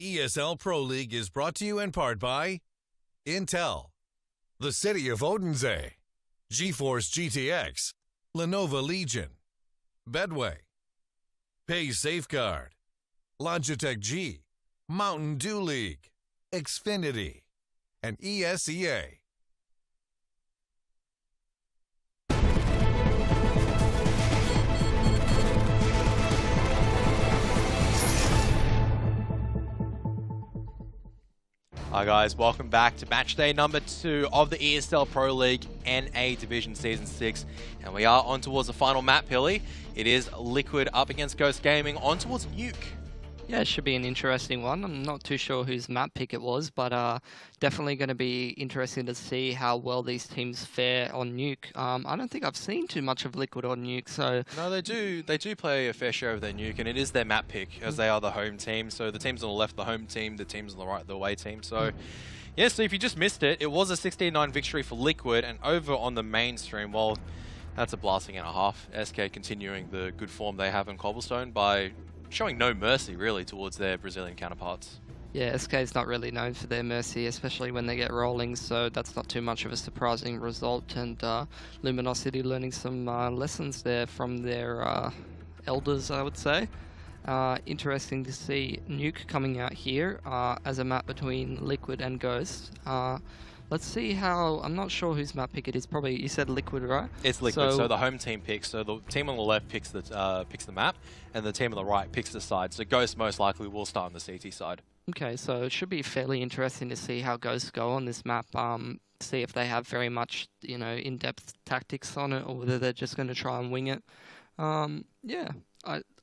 ESL Pro League is brought to you in part by Intel, the City of Odense, GeForce GTX, Lenovo Legion, Bedway, Pay Safeguard, Logitech G, Mountain Dew League, Xfinity, and ESEA. Hi guys, welcome back to match day number 2 of the ESL Pro League NA Division Season 6. And we are on towards the final map, Hilly. It is Liquid up against Ghost Gaming on towards Nuke. Yeah, it should be an interesting one. I'm not too sure whose map pick it was, but definitely going to be interesting to see how well these teams fare on Nuke. I don't think I've seen too much of Liquid on Nuke, so... No, they do play a fair share of their Nuke, and it is their map pick, as they are the home team. So the teams on the left, the home team, the teams on the right, the away team. So, yeah, so if you just missed it, it was a 16-9 victory for Liquid, and over on the mainstream, well, that's a blasting and a half. SK continuing the good form they have in Cobblestone by showing no mercy, really, towards their Brazilian counterparts. Yeah, SK is not really known for their mercy, especially when they get rolling, so that's not too much of a surprising result. And Luminosity learning some lessons there from their elders, I would say. Interesting to see Nuke coming out here as a map between Liquid and Ghost. Let's see how... I'm not sure whose map pick it is. Probably, you said Liquid, right? It's Liquid, so the home team picks. So the team on the left picks the map, and the team on the right picks the side. So Ghost most likely will start on the CT side. Okay, so it should be fairly interesting to see how Ghosts go on this map. See if they have very much, you know, in-depth tactics on it, or whether they're just going to try and wing it. Yeah,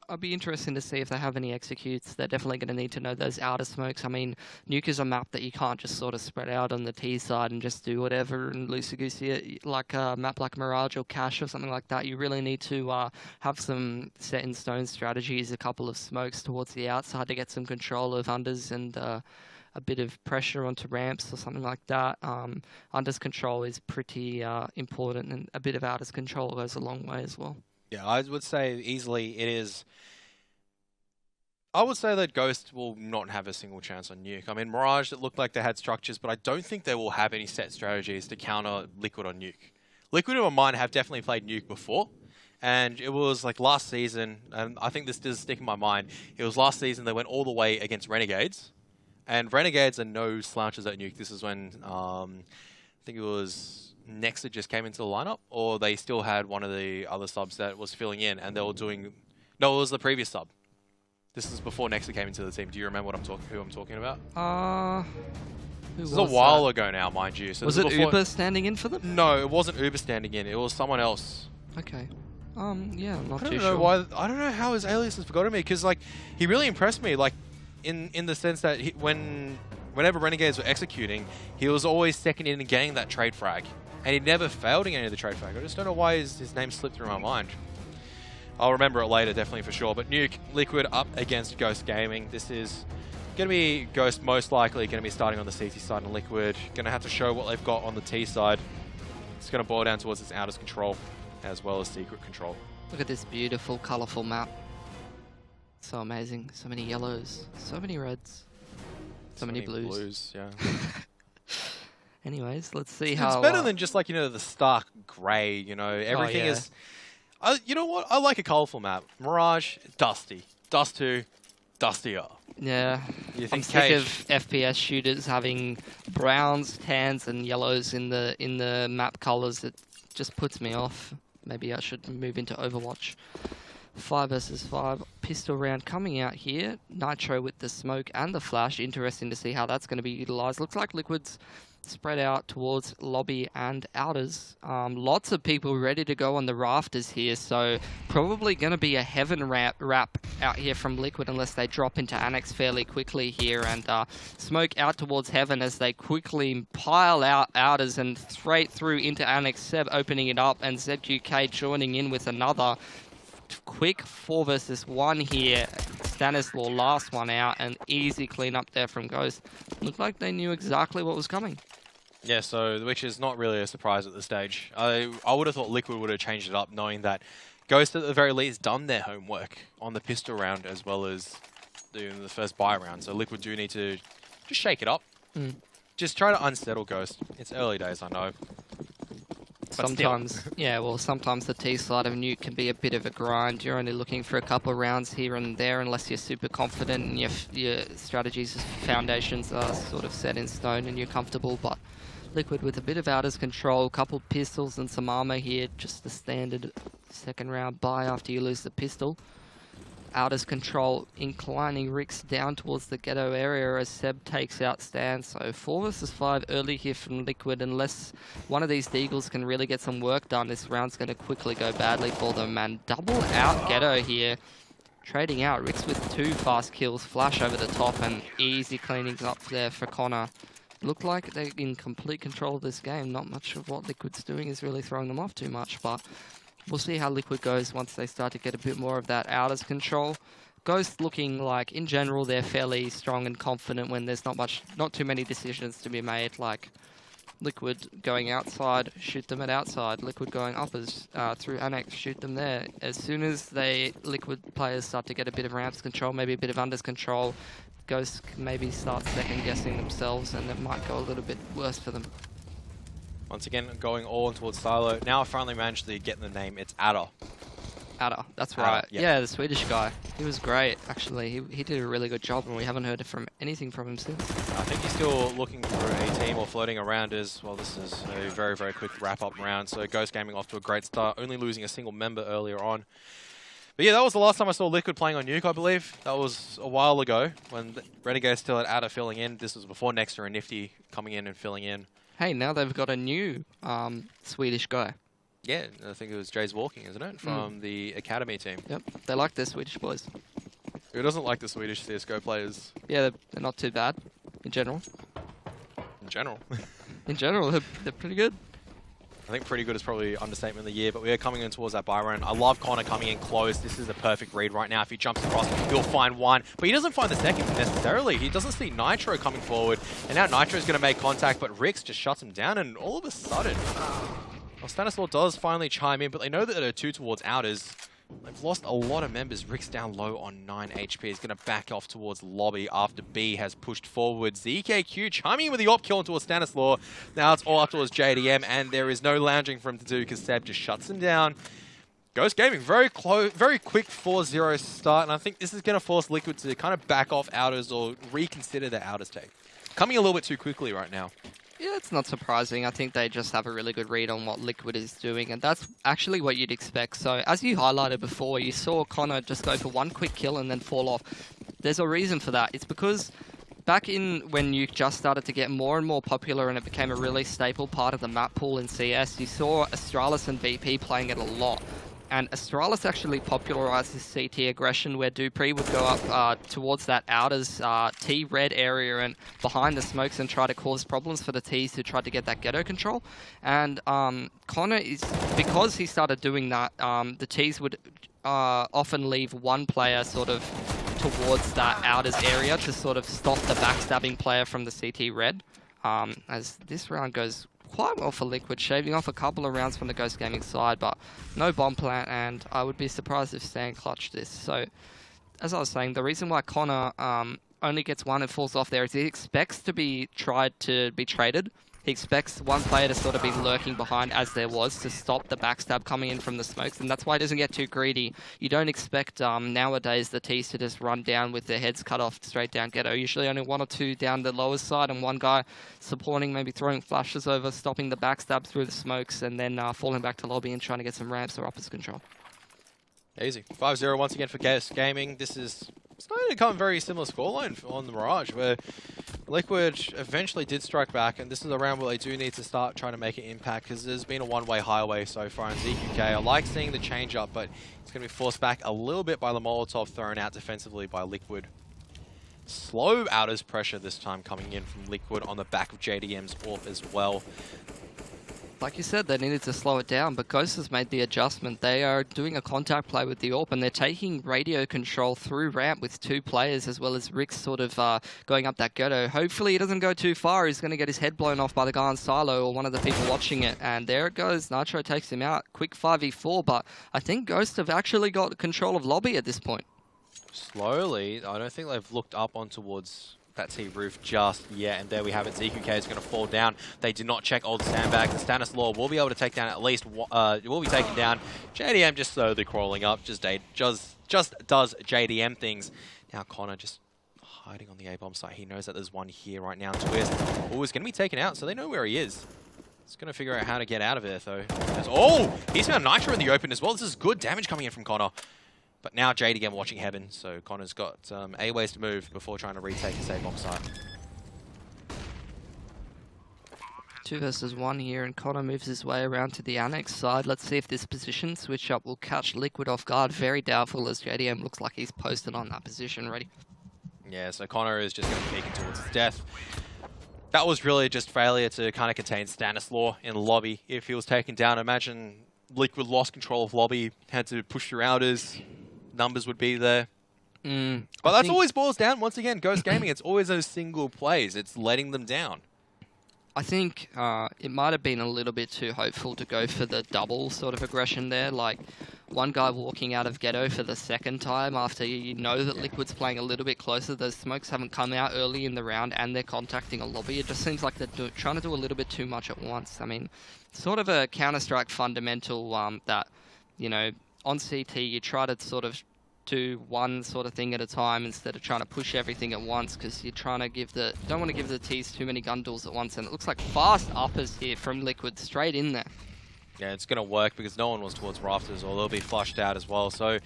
I'd be interested to see if they have any executes. They're definitely going to need to know those outer smokes. I mean, Nuke is a map that you can't just sort of spread out on the T side and just do whatever and loosey-goosey it. Like a map like Mirage or Cache or something like that, you really need to have some set-in-stone strategies, a couple of smokes towards the outside to get some control of unders and a bit of pressure onto ramps or something like that. Unders control is pretty important, and a bit of outers control goes a long way as well. Yeah, I would say easily it is... I would say that Ghost will not have a single chance on Nuke. I mean, Mirage, it looked like they had structures, but I don't think they will have any set strategies to counter Liquid on Nuke. Liquid in my mind have definitely played Nuke before, and it was like last season, and I think this does stick in my mind, it was last season they went all the way against Renegades, and Renegades are no slouches at Nuke. This is when, I think it was... Nexa just came into the lineup, or they still had one of the other subs that was filling in, and they were doing... No, it was the previous sub. This is before Nexa came into the team. Do you remember who I'm talking about? This is a while ago now, mind you. So was it Uber standing in for them? No, it wasn't Uber standing in. It was someone else. Okay. Yeah, I'm not too sure. Why. I don't know how his alias has forgotten me, because like he really impressed me. Like in the sense that whenever Renegades were executing, he was always second in and getting that trade frag. And he never failed in any of the trade frag. I just don't know why his name slipped through my mind. I'll remember it later, definitely for sure. But Nuke, Liquid up against Ghost Gaming. This is going to be Ghost most likely going to be starting on the CT side, and Liquid going to have to show what they've got on the T side. It's going to boil down towards its outers control as well as secret control. Look at this beautiful, colourful map. So amazing. So many yellows, so many reds, so many blues. Yeah. Anyways, let's see how... It's better than just like, you know, the stark grey, you know, everything is... you know what? I like a colourful map. Mirage, dusty. Dust 2, dustier. Yeah. I'm sick of FPS shooters having browns, tans, and yellows in the map colours. It just puts me off. Maybe I should move into Overwatch. 5 versus 5. Pistol round coming out here. Nitro with the smoke and the flash. Interesting to see how that's going to be utilised. Looks like Liquid's spread out towards lobby and outers. Lots of people ready to go on the rafters here, so probably going to be a heaven wrap out here from Liquid unless they drop into Annex fairly quickly here, and smoke out towards heaven as they quickly pile out outers and straight through into Annex. Seb opening it up, and ZQK joining in with another quick 4 versus 1 here. Stanislaw last one out, and easy clean up there from Ghost. Looked like they knew exactly what was coming. Yeah, so which is not really a surprise at this stage. I would have thought Liquid would have changed it up, knowing that Ghost at the very least done their homework on the pistol round as well as in the first buy round. So Liquid do need to just shake it up. Mm. Just try to unsettle Ghost. It's early days, I know. Sometimes, yeah, well, sometimes the T side of Nuke can be a bit of a grind. You're only looking for a couple of rounds here and there unless you're super confident and your strategies, foundations are sort of set in stone and you're comfortable. But Liquid with a bit of Outers control, couple pistols and some armor here, just the standard second round buy after you lose the pistol. Outers control, inclining Rix down towards the ghetto area as Seb takes out Stan. So 4 versus 5 early here from Liquid. Unless one of these Deagles can really get some work done, this round's going to quickly go badly for them. And double out ghetto here. Trading out Rix with 2 fast kills, flash over the top, and easy cleanings up there for Connor. Look like they're in complete control of this game. Not much of what Liquid's doing is really throwing them off too much, but we'll see how Liquid goes once they start to get a bit more of that Outers control. Ghost looking like, in general, they're fairly strong and confident when there's not too many decisions to be made, like Liquid going outside, shoot them at outside. Liquid going uppers through annex, shoot them there. As soon as Liquid players start to get a bit of ramps control, maybe a bit of unders control, Ghost maybe start second guessing themselves and it might go a little bit worse for them. Once again, going all towards Silo. Now I finally managed to get the name. It's Adder. Adder, that's right. Yep. Yeah, the Swedish guy. He was great, actually. He did a really good job, and we haven't heard anything from him since. I think he's still looking for a team or floating around as well. This is a very, very quick wrap-up round. So Ghost Gaming off to a great start, only losing a single member earlier on. But yeah, that was the last time I saw Liquid playing on Nuke, I believe. That was a while ago when Renegade still had Adder filling in. This was before Nexter and Nifty coming in and filling in. Hey, now they've got a new Swedish guy. Yeah, I think it was Jay's Walking, isn't it? From the Academy team. Yep, they like their Swedish boys. Who doesn't like the Swedish CSGO players? Yeah, they're not too bad, in general. In general. In general, they're pretty good. I think pretty good is probably understatement of the year, but we are coming in towards that buy round. I love Connor coming in close. This is a perfect read right now. If he jumps across, he'll find one, but he doesn't find the second necessarily. He doesn't see Nitro coming forward, and now Nitro's going to make contact, but Rix just shuts him down, and all of a sudden, well, Stanislaw does finally chime in, but they know that they're 2 towards Outers. They've lost a lot of members. Rix down low on 9 HP. He's going to back off towards lobby after B has pushed forward. ZKQ chiming in with the op kill towards Stanislaw. Now it's all up towards JDM, and there is no lounging for him to do because Seb just shuts him down. Ghost Gaming, very close, very quick 4-0 start, and I think this is going to force Liquid to kind of back off Outers or reconsider their Outers take. Coming a little bit too quickly right now. Yeah, it's not surprising. I think they just have a really good read on what Liquid is doing, and that's actually what you'd expect. So, as you highlighted before, you saw Connor just go for one quick kill and then fall off. There's a reason for that. It's because back in when Nuke just started to get more and more popular and it became a really staple part of the map pool in CS, you saw Astralis and VP playing it a lot. And Astralis actually popularized this CT aggression where Dupree would go up towards that Outers T-red area and behind the smokes and try to cause problems for the Ts who tried to get that ghetto control. And Connor is, because he started doing that, the Ts would often leave one player sort of towards that Outers area to sort of stop the backstabbing player from the CT red. As this round goes quite well for Liquid, shaving off a couple of rounds from the Ghost Gaming side, but no bomb plant, and I would be surprised if Stan clutched this. So, as I was saying, the reason why Connor only gets one and falls off there is he expects to be tried to be traded. He expects one player to sort of be lurking behind, as there was, to stop the backstab coming in from the smokes, and that's why he doesn't get too greedy. You don't expect nowadays the Ts to just run down with their heads cut off straight down ghetto. Usually only 1 or 2 down the lower side, and one guy supporting, maybe throwing flashes over, stopping the backstab through the smokes, and then falling back to lobby and trying to get some ramps or uppers control. Easy. 5-0 once again for Chaos Gaming. This is starting to become a very similar scoreline on the Mirage, where Liquid eventually did strike back, and this is a round where they do need to start trying to make an impact, because there's been a one-way highway so far in ZQK. I like seeing the change-up, but it's going to be forced back a little bit by the Molotov thrown out defensively by Liquid. Slow Outers pressure this time coming in from Liquid on the back of JDM's AWP as well. Like you said, they needed to slow it down, but Ghost has made the adjustment. They are doing a contact play with the AWP, and they're taking radio control through ramp with 2 players, as well as Rick sort of going up that ghetto. Hopefully he doesn't go too far. He's going to get his head blown off by the guy on silo or one of the people watching it, and there it goes. Nitro takes him out. Quick 5v4, but I think Ghost have actually got control of lobby at this point. Slowly, I don't think they've looked up on towards that T roof just yet, and there we have it. ZQK is going to fall down. They did not check old sandbags. The Stanislaw will be able to take down at least, will be taken down. JDM just slowly crawling up, just does JDM things. Now Connor just hiding on the A-bomb site. He knows that there's one here right now. Twist, oh, is going to be taken out, so they know where he is. He's going to figure out how to get out of it, though. Oh, he's found Nitro in the open as well. This is good damage coming in from Connor. But now Jade again watching Heaven, so Connor's got A ways to move before trying to retake his A-bomb site. 2 versus 1 here, and Connor moves his way around to the annex side. Let's see if this position switch up will catch Liquid off guard. Very doubtful, as JDM looks like he's posted on that position ready. Yeah, so Connor is just going to be peeking towards his death. That was really just failure to kind of contain Stanislaw in the lobby. If he was taken down, imagine Liquid lost control of lobby, had to push through outers, numbers would be there. But that's always boils down, once again, Ghost Gaming, it's always those single plays. It's letting them down. I think it might have been a little bit too hopeful to go for the double sort of aggression there. Like, one guy walking out of Ghetto for the second time after you know that Liquid's playing a little bit closer. Those smokes haven't come out early in the round and they're contacting a lobby. It just seems like they're trying to do a little bit too much at once. I mean, sort of a Counter-Strike fundamental that, you know, on CT you try to sort of do one sort of thing at a time instead of trying to push everything at once, because you're trying to don't want to give the T's too many gun duels at once, and it looks like fast uppers here from Liquid straight in there. Yeah, it's going to work because no one was towards Rafters, or they'll be flushed out as well. So,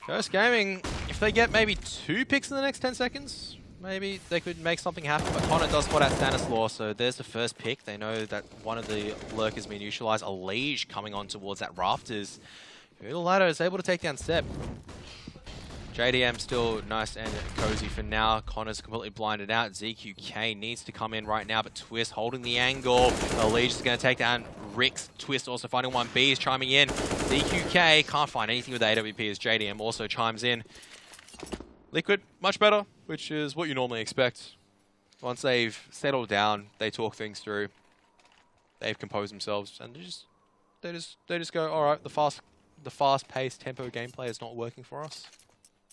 Ghost Gaming, if they get maybe 2 picks in the next 10 seconds, maybe they could make something happen. But Connor does spot out Stanislaw, so there's the first pick. They know that one of the lurkers being neutralized. A Liege coming on towards that Rafters. The ladder is able to take down Seb. JDM still nice and cozy for now. Connor's completely blinded out. ZQK needs to come in right now, but Twist holding the angle. The Liege is going to take down Rix. Twist also finding 1B, is chiming in. ZQK can't find anything with AWP as JDM also chimes in. Liquid, much better, which is what you normally expect. Once they've settled down, they talk things through. They've composed themselves, and they just go, all right, the fast-paced tempo gameplay is not working for us.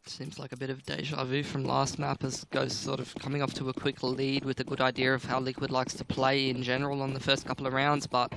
Seems like a bit of deja vu from last map, as Ghost sort of coming off to a quick lead with a good idea of how Liquid likes to play in general on the first couple of rounds, but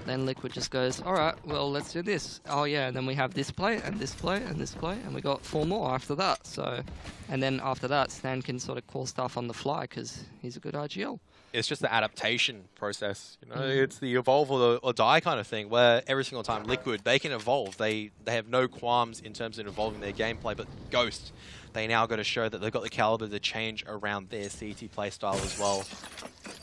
then Liquid just goes, alright, well, let's do this. Oh yeah, and then we have this play, and this play, and this play, and we got 4 more after that. So, and then after that, Stan can sort of call stuff on the fly, because he's a good IGL. It's just the adaptation process, you know. It's the evolve or die kind of thing, where every single time Liquid, they can evolve. They have no qualms in terms of evolving their gameplay, but Ghost, they now got to show that they've got the caliber to change around their CT playstyle as well.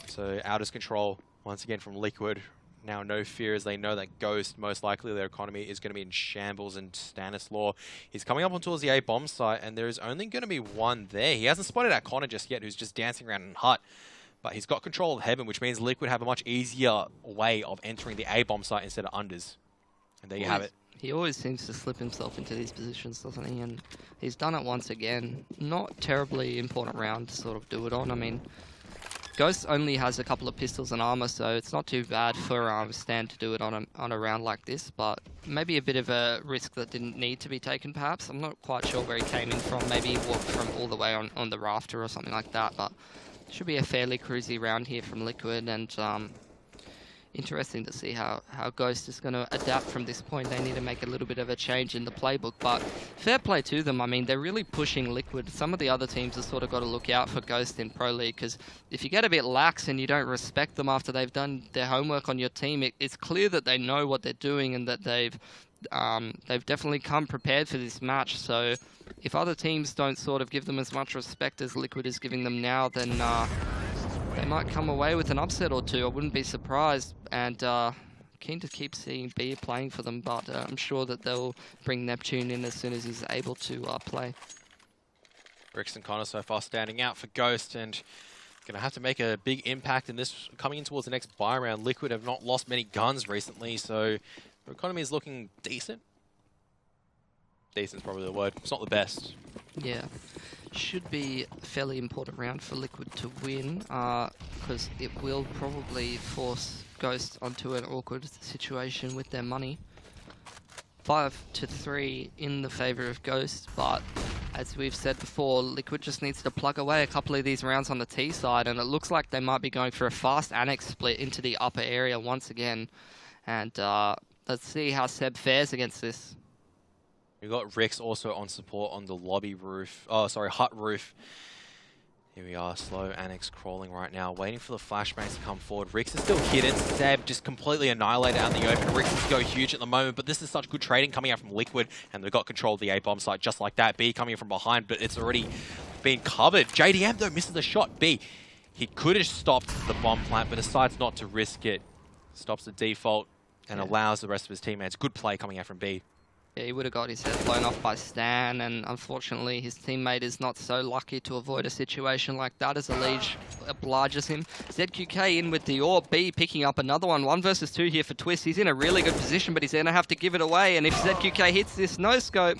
So Outers control, once again from Liquid. Now no fear, as they know that Ghost, most likely their economy is going to be in shambles, and Stanislaw is coming up on towards the A-bomb site, and there is only going to be one there. He hasn't spotted out Connor just yet, who's just dancing around in Hut. But he's got control of Heaven, which means Liquid have a much easier way of entering the A-bomb site instead of unders. And there you have it. He always seems to slip himself into these positions, doesn't he? And he's done it once again. Not terribly important round to sort of do it on. I mean, Ghost only has a couple of pistols and armor, so it's not too bad for Stan to do it on a round like this. But maybe a bit of a risk that didn't need to be taken, perhaps. I'm not quite sure where he came in from. Maybe he walked from all the way on the rafter or something like that. But should be a fairly cruisy round here from Liquid, and interesting to see how Ghost is going to adapt from this point. They need to make a little bit of a change in the playbook, but fair play to them. I mean, they're really pushing Liquid. Some of the other teams have sort of got to look out for Ghost in Pro League, because if you get a bit lax and you don't respect them after they've done their homework on your team, it's clear that they know what they're doing and that they've definitely come prepared for this match. So if other teams don't sort of give them as much respect as Liquid is giving them now, then they might come away with an upset or two. I wouldn't be surprised, and keen to keep seeing B playing for them, but I'm sure that they'll bring Neptune in as soon as he's able to play. Rix and Connor so far standing out for Ghost, and going to have to make a big impact in this coming in towards the next buy round. Liquid have not lost many guns recently, so their economy is looking decent. Decent's probably the word. It's not the best. Yeah. Should be a fairly important round for Liquid to win, because it will probably force Ghost onto an awkward situation with their money. 5-3 in the favour of Ghost, but As we've said before, Liquid just needs to plug away a couple of these rounds on the T side, and it looks like they might be going for a fast annex split into the upper area once again. And let's see how Seb fares against this. We've got Rix also on support on the lobby roof. Oh, sorry, hut roof. Here we are, slow annex crawling right now, waiting for the flashbangs to come forward. Rix is still hidden. Seb just completely annihilated out in the open. Rix is go huge at the moment, but this is such good trading coming out from Liquid, and they've got control of the A bomb site just like that. B coming from behind, but it's already been covered. JDM though misses the shot. B, he could have stopped the bomb plant, but decides not to risk it. Stops the default and allows the rest of his teammates. Good play coming out from B. Yeah, he would have got his head blown off by Stan, and unfortunately his teammate is not so lucky to avoid a situation like that as Elige obliges him. ZQK in with the AWP, B picking up another one. 1 versus 2 here for Twist. He's in a really good position, but he's going to have to give it away, and if ZQK hits this no-scope,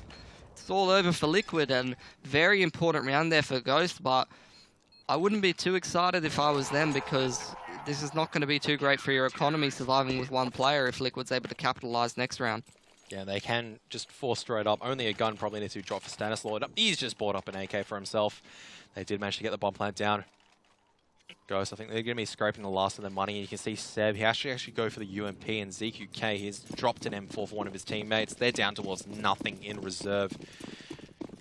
it's all over for Liquid, and very important round there for Ghost, but I wouldn't be too excited if I was them, because this is not going to be too great for your economy surviving with one player if Liquid's able to capitalize next round. Yeah, they can just force straight up. Only a gun probably needs to drop for Stanislaw. He's just bought up an AK for himself. They did manage to get the bomb plant down. Ghost, I think they're going to be scraping the last of their money. You can see Seb, he actually go for the UMP, and ZQK, he's dropped an M4 for one of his teammates. They're down towards nothing in reserve.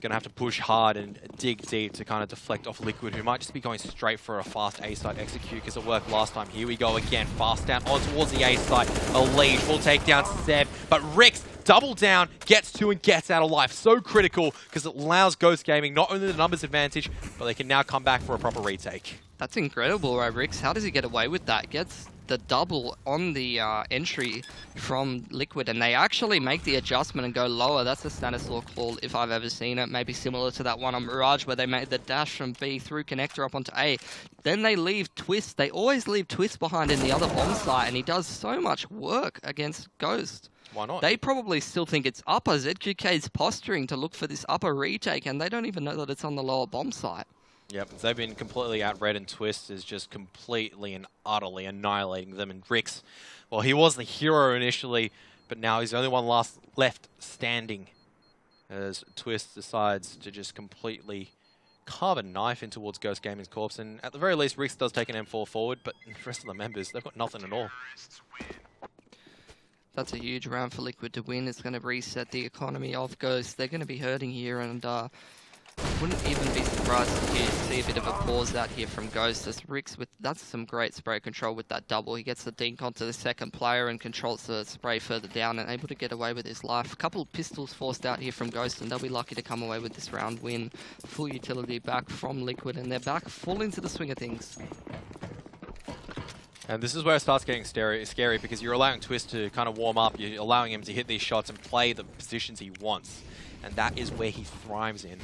Going to have to push hard and dig deep to kind of deflect off Liquid, who might just be going straight for a fast A-side execute because it worked last time. Here we go again, fast down on towards the A-side. Elige will take down Seb, but Rix double down, gets 2 and gets out alive. So critical because it allows Ghost Gaming not only the numbers advantage, but they can now come back for a proper retake. That's incredible, right, Rix? How does he get away with that? Gets the double on the entry from Liquid, and they actually make the adjustment and go lower. That's a Stanislaw call if I've ever seen it. Maybe similar to that one on Mirage where they made the dash from B through connector up onto A. Then they leave Twist. They always leave Twist behind in the other bomb site, and he does so much work against Ghost. Why not? They probably still think it's upper. ZQK's posturing to look for this upper retake, and they don't even know that it's on the lower bomb site. Yep, they've been completely outread, and Twist is just completely and utterly annihilating them. And Rix, well, he was the hero initially, but now he's the only one left standing as Twist decides to just completely carve a knife in towards Ghost Gaming's corpse. And at the very least, Rix does take an M4 forward, but the rest of the members, they've got nothing at all. That's a huge round for Liquid to win. It's going to reset the economy of Ghost. They're going to be hurting here, and wouldn't even be surprised to see a bit of a pause out here from Ghost. As Rix that's some great spray control with that double. He gets the dink onto the second player and controls the spray further down and able to get away with his life. A couple of pistols forced out here from Ghost, and they'll be lucky to come away with this round win. Full utility back from Liquid, and they're back full into the swing of things. And this is where it starts getting scary because you're allowing Twist to kind of warm up. You're allowing him to hit these shots and play the positions he wants. And that is where he thrives in.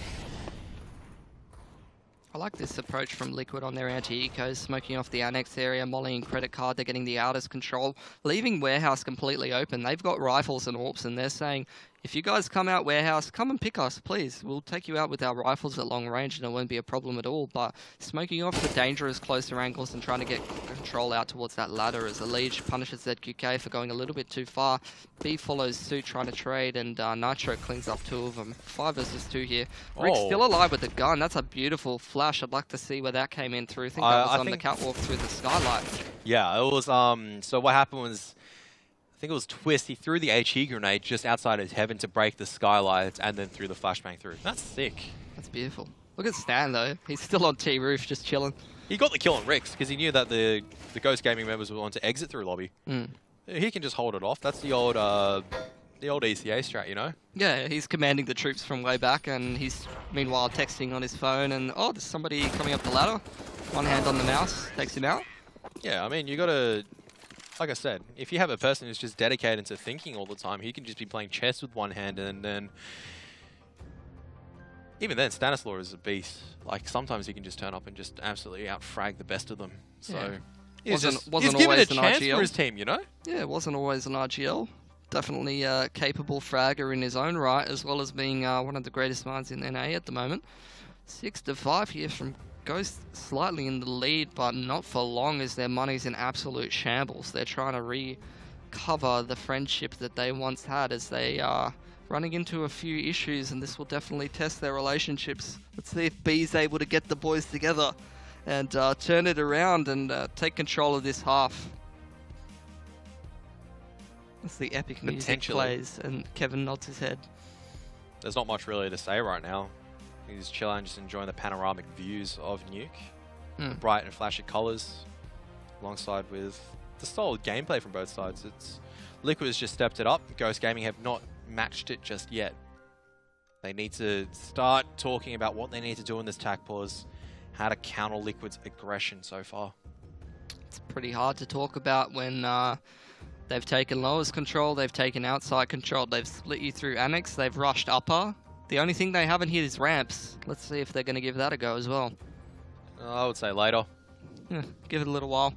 I like this approach from Liquid on their anti-ecos, smoking off the annex area, mollying credit card, they're getting the outers control, leaving warehouse completely open. They've got rifles and AWPs, and they're saying, if you guys come out warehouse, come and pick us, please. We'll take you out with our rifles at long range and it won't be a problem at all. But smoking off the dangerous closer angles and trying to get control out towards that ladder as Elige punishes ZQK for going a little bit too far. B follows suit trying to trade, and Nitro cleans up 2 of them. 5 versus 2 here. Rick's still alive with the gun. That's a beautiful flash. I'd like to see where that came in through. I think that was on the catwalk through the skylight. Yeah, it was, so what happened was, I think it was Twist. He threw the HE grenade just outside his heaven to break the skylight and then threw the flashbang through. That's sick. That's beautiful. Look at Stan, though. He's still on T-roof, just chilling. He got the kill on Rix because he knew that the Ghost Gaming members would want to exit through lobby. He can just hold it off. That's the old ECA strat, you know? Yeah, he's commanding the troops from way back, and he's meanwhile texting on his phone, and oh, there's somebody coming up the ladder. One hand on the mouse, takes him out. Yeah, I mean, you gotta, like I said, if you have a person who's just dedicated to thinking all the time, he can just be playing chess with one hand, and then even then, Stanislaw is a beast. Like, sometimes he can just turn up and just absolutely out-frag the best of them. So, yeah. he's always given a chance RGL for his team, you know? Yeah, it wasn't always an RGL. Definitely a capable fragger in his own right, as well as being one of the greatest minds in NA at the moment. 6-5 here from Ghost, slightly in the lead, but not for long as their money's in absolute shambles. They're trying to recover the friendship that they once had as they run running into a few issues, and this will definitely test their relationships. Let's see if B's able to get the boys together and turn it around and take control of this half. As the epic music plays and Kevin nods his head. There's not much really to say right now. He's chilling, just enjoying the panoramic views of Nuke. Bright and flashy colours, alongside with the solid gameplay from both sides. Liquid has just stepped it up. Ghost Gaming have not matched it just yet. They need to start talking about what they need to do in this tac pause, how to counter Liquid's aggression so far. It's pretty hard to talk about when they've taken lowers control, they've taken outside control, they've split you through annex, they've rushed upper. The only thing they haven't hit is ramps. Let's see if they're going to give that a go as well. I would say later. Yeah, give it a little while.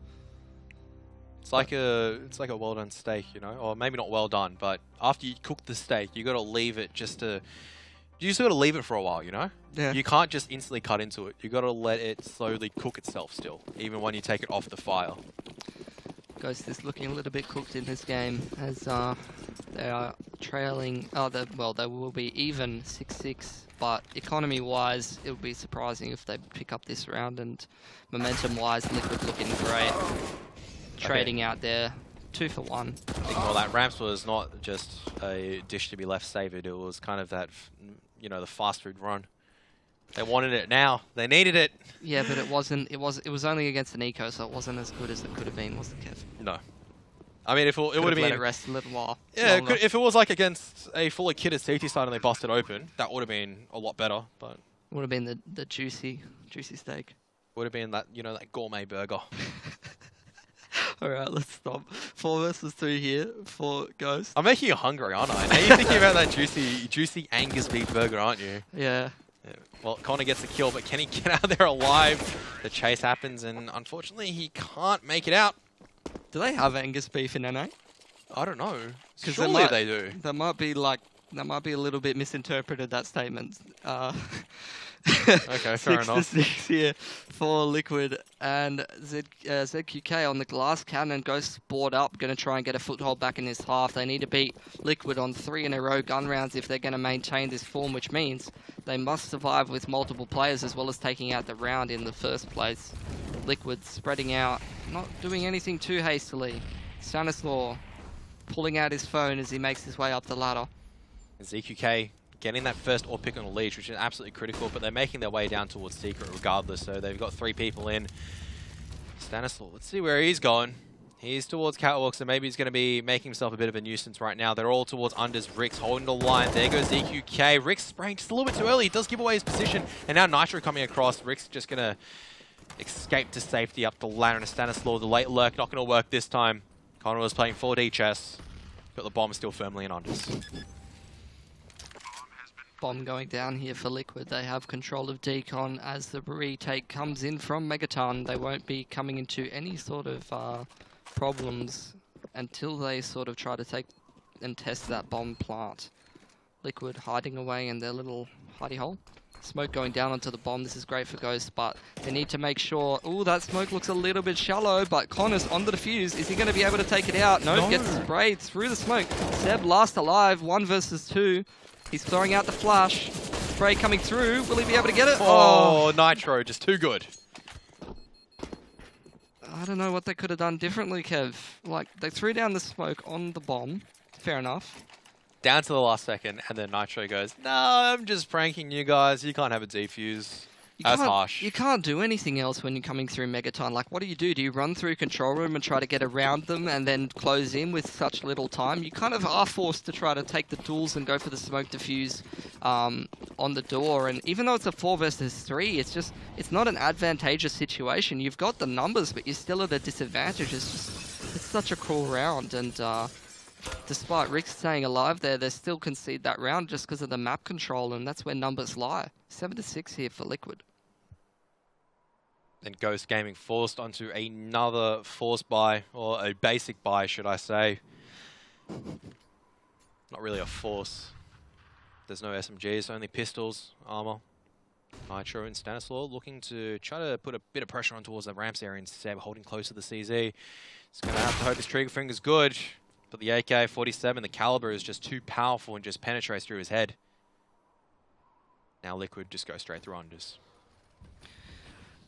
It's like a well done steak, you know, or maybe not well done, but after you cook the steak, you got to leave it you just got to leave it for a while, you know. Yeah. You can't just instantly cut into it. You got to let it slowly cook itself still, even when you take it off the fire. Ghost is looking a little bit cooked in this game as they are trailing. They will be even 6-6, but economy-wise, it would be surprising if they pick up this round. And momentum-wise, Liquid looking great. Trading out there, 2 for 1. Ignore that. Ramps was not just a dish to be left savoured. It was kind of that, you know, the fast food run. They wanted it now. They needed it. Yeah, but it wasn't. It was only against an eco, so it wasn't as good as it could have been, was it, Kev? No. I mean, if it would have been... let it rest a little while. Yeah, if it was like against a fully kitted CT side and they busted open, that would have been a lot better. But would have been the juicy steak. Would have been that, you know, that gourmet burger. All right, let's stop. 4 versus 3 here for Ghost. I'm making you hungry, aren't I? Now you're thinking about that juicy Angus beef burger, aren't you? Yeah. Well, Connor gets the kill, but can he get out there alive? The chase happens, and unfortunately, he can't make it out. Do they have Angus beef in NA? I don't know. Surely they do. That might be a little bit misinterpreted, that statement. Okay, fair enough. 6-6 here for Liquid, and ZQK on the glass cannon. Ghost board up, going to try and get a foothold back in this half. They need to beat Liquid on 3 in a row gun rounds if they're going to maintain this form, which means they must survive with multiple players as well as taking out the round in the first place. Liquid spreading out, not doing anything too hastily. Stanislaw pulling out his phone as he makes his way up the ladder. ZQK getting that first AWP pick on the lead, which is absolutely critical, but they're making their way down towards Secret regardless, so they've got 3 people in. Stanislaw, let's see where he's going. He's towards Catwalk, so maybe he's going to be making himself a bit of a nuisance right now. They're all towards unders. Rick's holding the line. There goes ZQK. Rick's spraying just a little bit too early. He does give away his position, and now Nitro coming across. Rick's just going to escape to safety up the ladder, and Stanislaw, the late lurk, not going to work this time. Connor was playing 4D chess, but the bomb is still firmly in unders. Bomb going down here for Liquid. They have control of Decon as the retake comes in from Megaton. They won't be coming into any sort of problems until they sort of try to take and test that bomb plant. Liquid hiding away in their little hidey hole. Smoke going down onto the bomb. This is great for Ghost, but they need to make sure... Ooh, that smoke looks a little bit shallow, but Connor's onto the fuse. Is he going to be able to take it out? No, gets sprayed through the smoke. Seb last alive, 1 versus 2. He's throwing out the flash. Spray coming through. Will he be able to get it? Oh, Nitro, just too good. I don't know what they could have done differently, Kev. Like, they threw down the smoke on the bomb. Fair enough. Down to the last second, and then Nitro goes, no, I'm just pranking you guys. You can't have a defuse. That's harsh. You can't do anything else when you're coming through Megaton. Like, what do? Do you run through control room and try to get around them and then close in with such little time? You kind of are forced to try to take the tools and go for the smoke diffuse on the door. And even though it's a 4 versus 3, it's not an advantageous situation. You've got the numbers, but you're still at a disadvantage. It's such a cruel round. And despite Rick staying alive there, they still concede that round just because of the map control, and that's where numbers lie. 7-6 here for Liquid. And Ghost Gaming forced onto another forced buy, or a basic buy, should I say. Not really a force. There's no SMGs, only pistols, armor. Nitro and Stanislaw looking to try to put a bit of pressure on towards the ramps area, and Seb holding close to the CZ. He's going to have to hope his trigger finger's good. But the AK-47, the caliber is just too powerful and just penetrates through his head. Now Liquid just goes straight through unders.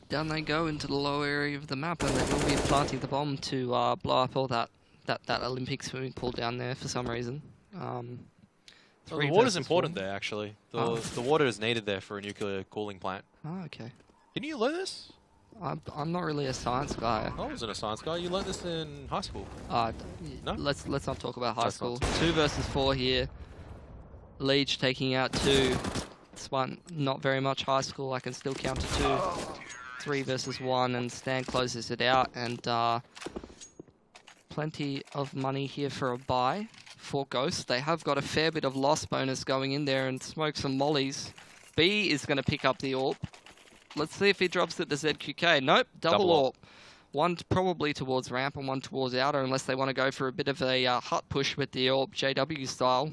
Down they go into the low area of the map, and they will be planting the bomb to blow up all that Olympic swimming pool down there for some reason. Well, the water's important there, actually. The water is needed there for a nuclear cooling plant. Oh, okay. Didn't you learn this? I'm not really a science guy. I wasn't a science guy. You learned this in high school. No? Let's not talk about high school. 2 versus 4 here. Leech taking out 2. This one, not very much high school. I can still count to 2. 3 versus 1, and Stan closes it out. And plenty of money here for a buy for Ghost. They have got a fair bit of loss bonus going in there and smoke some mollies. B is going to pick up the AWP. Let's see if he drops it to ZQK. Nope, double AWP. One probably towards ramp and one towards outer, unless they want to go for a bit of a hut push with the AWP JW style.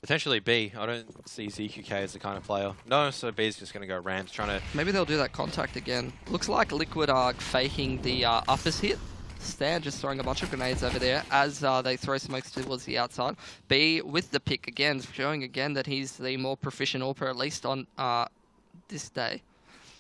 Potentially B. I don't see ZQK as the kind of player. No, so B's just going to go Rams, trying to... Maybe they'll do that contact again. Looks like Liquid are faking the uppers hit. Stan just throwing a bunch of grenades over there as they throw smokes towards the outside. B with the pick again, showing again that he's the more proficient AWPer, at least on this day.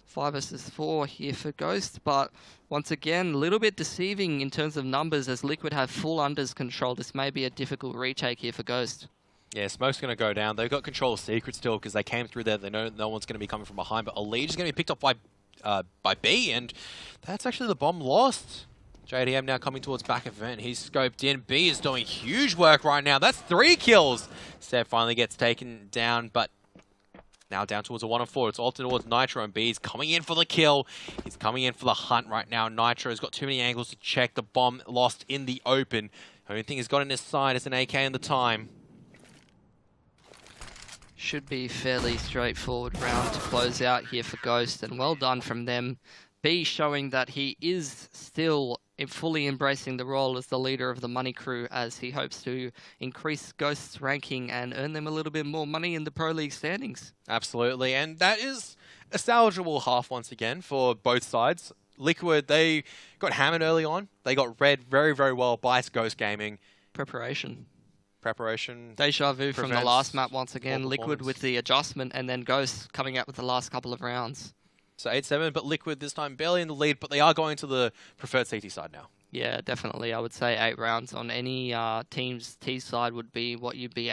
5 versus 4 here for Ghost, but once again, a little bit deceiving in terms of numbers as Liquid have full unders control. This may be a difficult retake here for Ghost. Yeah, Smoke's going to go down. They've got control of Secret still because they came through there. They know no one's going to be coming from behind, but a lead is going to be picked up by B, and that's actually the bomb lost. JDM now coming towards back event. He's scoped in. B is doing huge work right now. That's 3 kills. Seb finally gets taken down, but now down towards a 1-4. It's all towards Nitro, and B's coming in for the kill. He's coming in for the hunt right now. Nitro's got too many angles to check. The bomb lost in the open. The only thing he's got in his side is an AK in the time. Should be fairly straightforward round to close out here for Ghost, and well done from them. B showing that he is still fully embracing the role as the leader of the money crew, as he hopes to increase Ghost's ranking and earn them a little bit more money in the Pro League standings. Absolutely, and that is a salvageable half once again for both sides. Liquid, they got hammered early on. They got read very, very well by Ghost Gaming. Preparation. Deja vu from the last map once again. Liquid with the adjustment, and then Ghost coming out with the last couple of rounds. So 8-7, but Liquid this time barely in the lead, but they are going to the preferred CT side now. Yeah, definitely. I would say 8 rounds on any team's T side would be what you'd be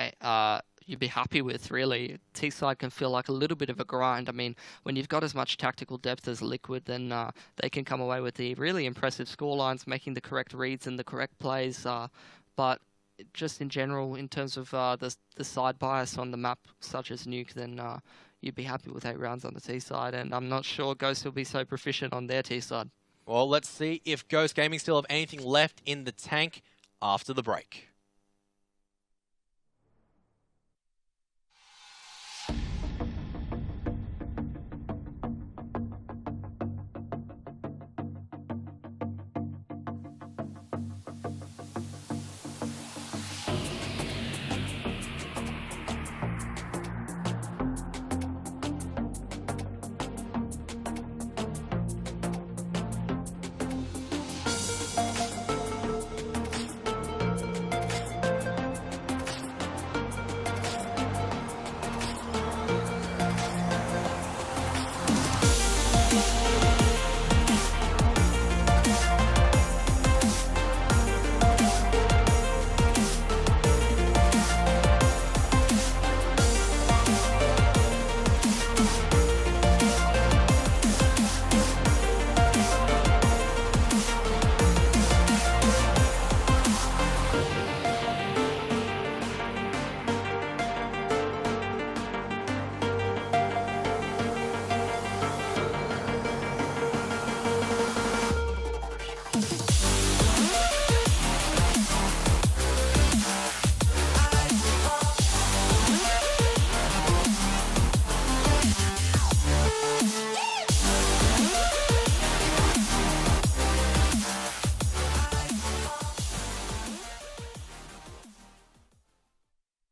happy with, really. T side can feel like a little bit of a grind. I mean, when you've got as much tactical depth as Liquid, then they can come away with the really impressive scorelines, making the correct reads and the correct plays. But just in general, in terms of the side bias on the map, such as Nuke, then you'd be happy with 8 rounds on the T side, and I'm not sure Ghost will be so proficient on their T side. Well, let's see if Ghost Gaming still have anything left in the tank after the break.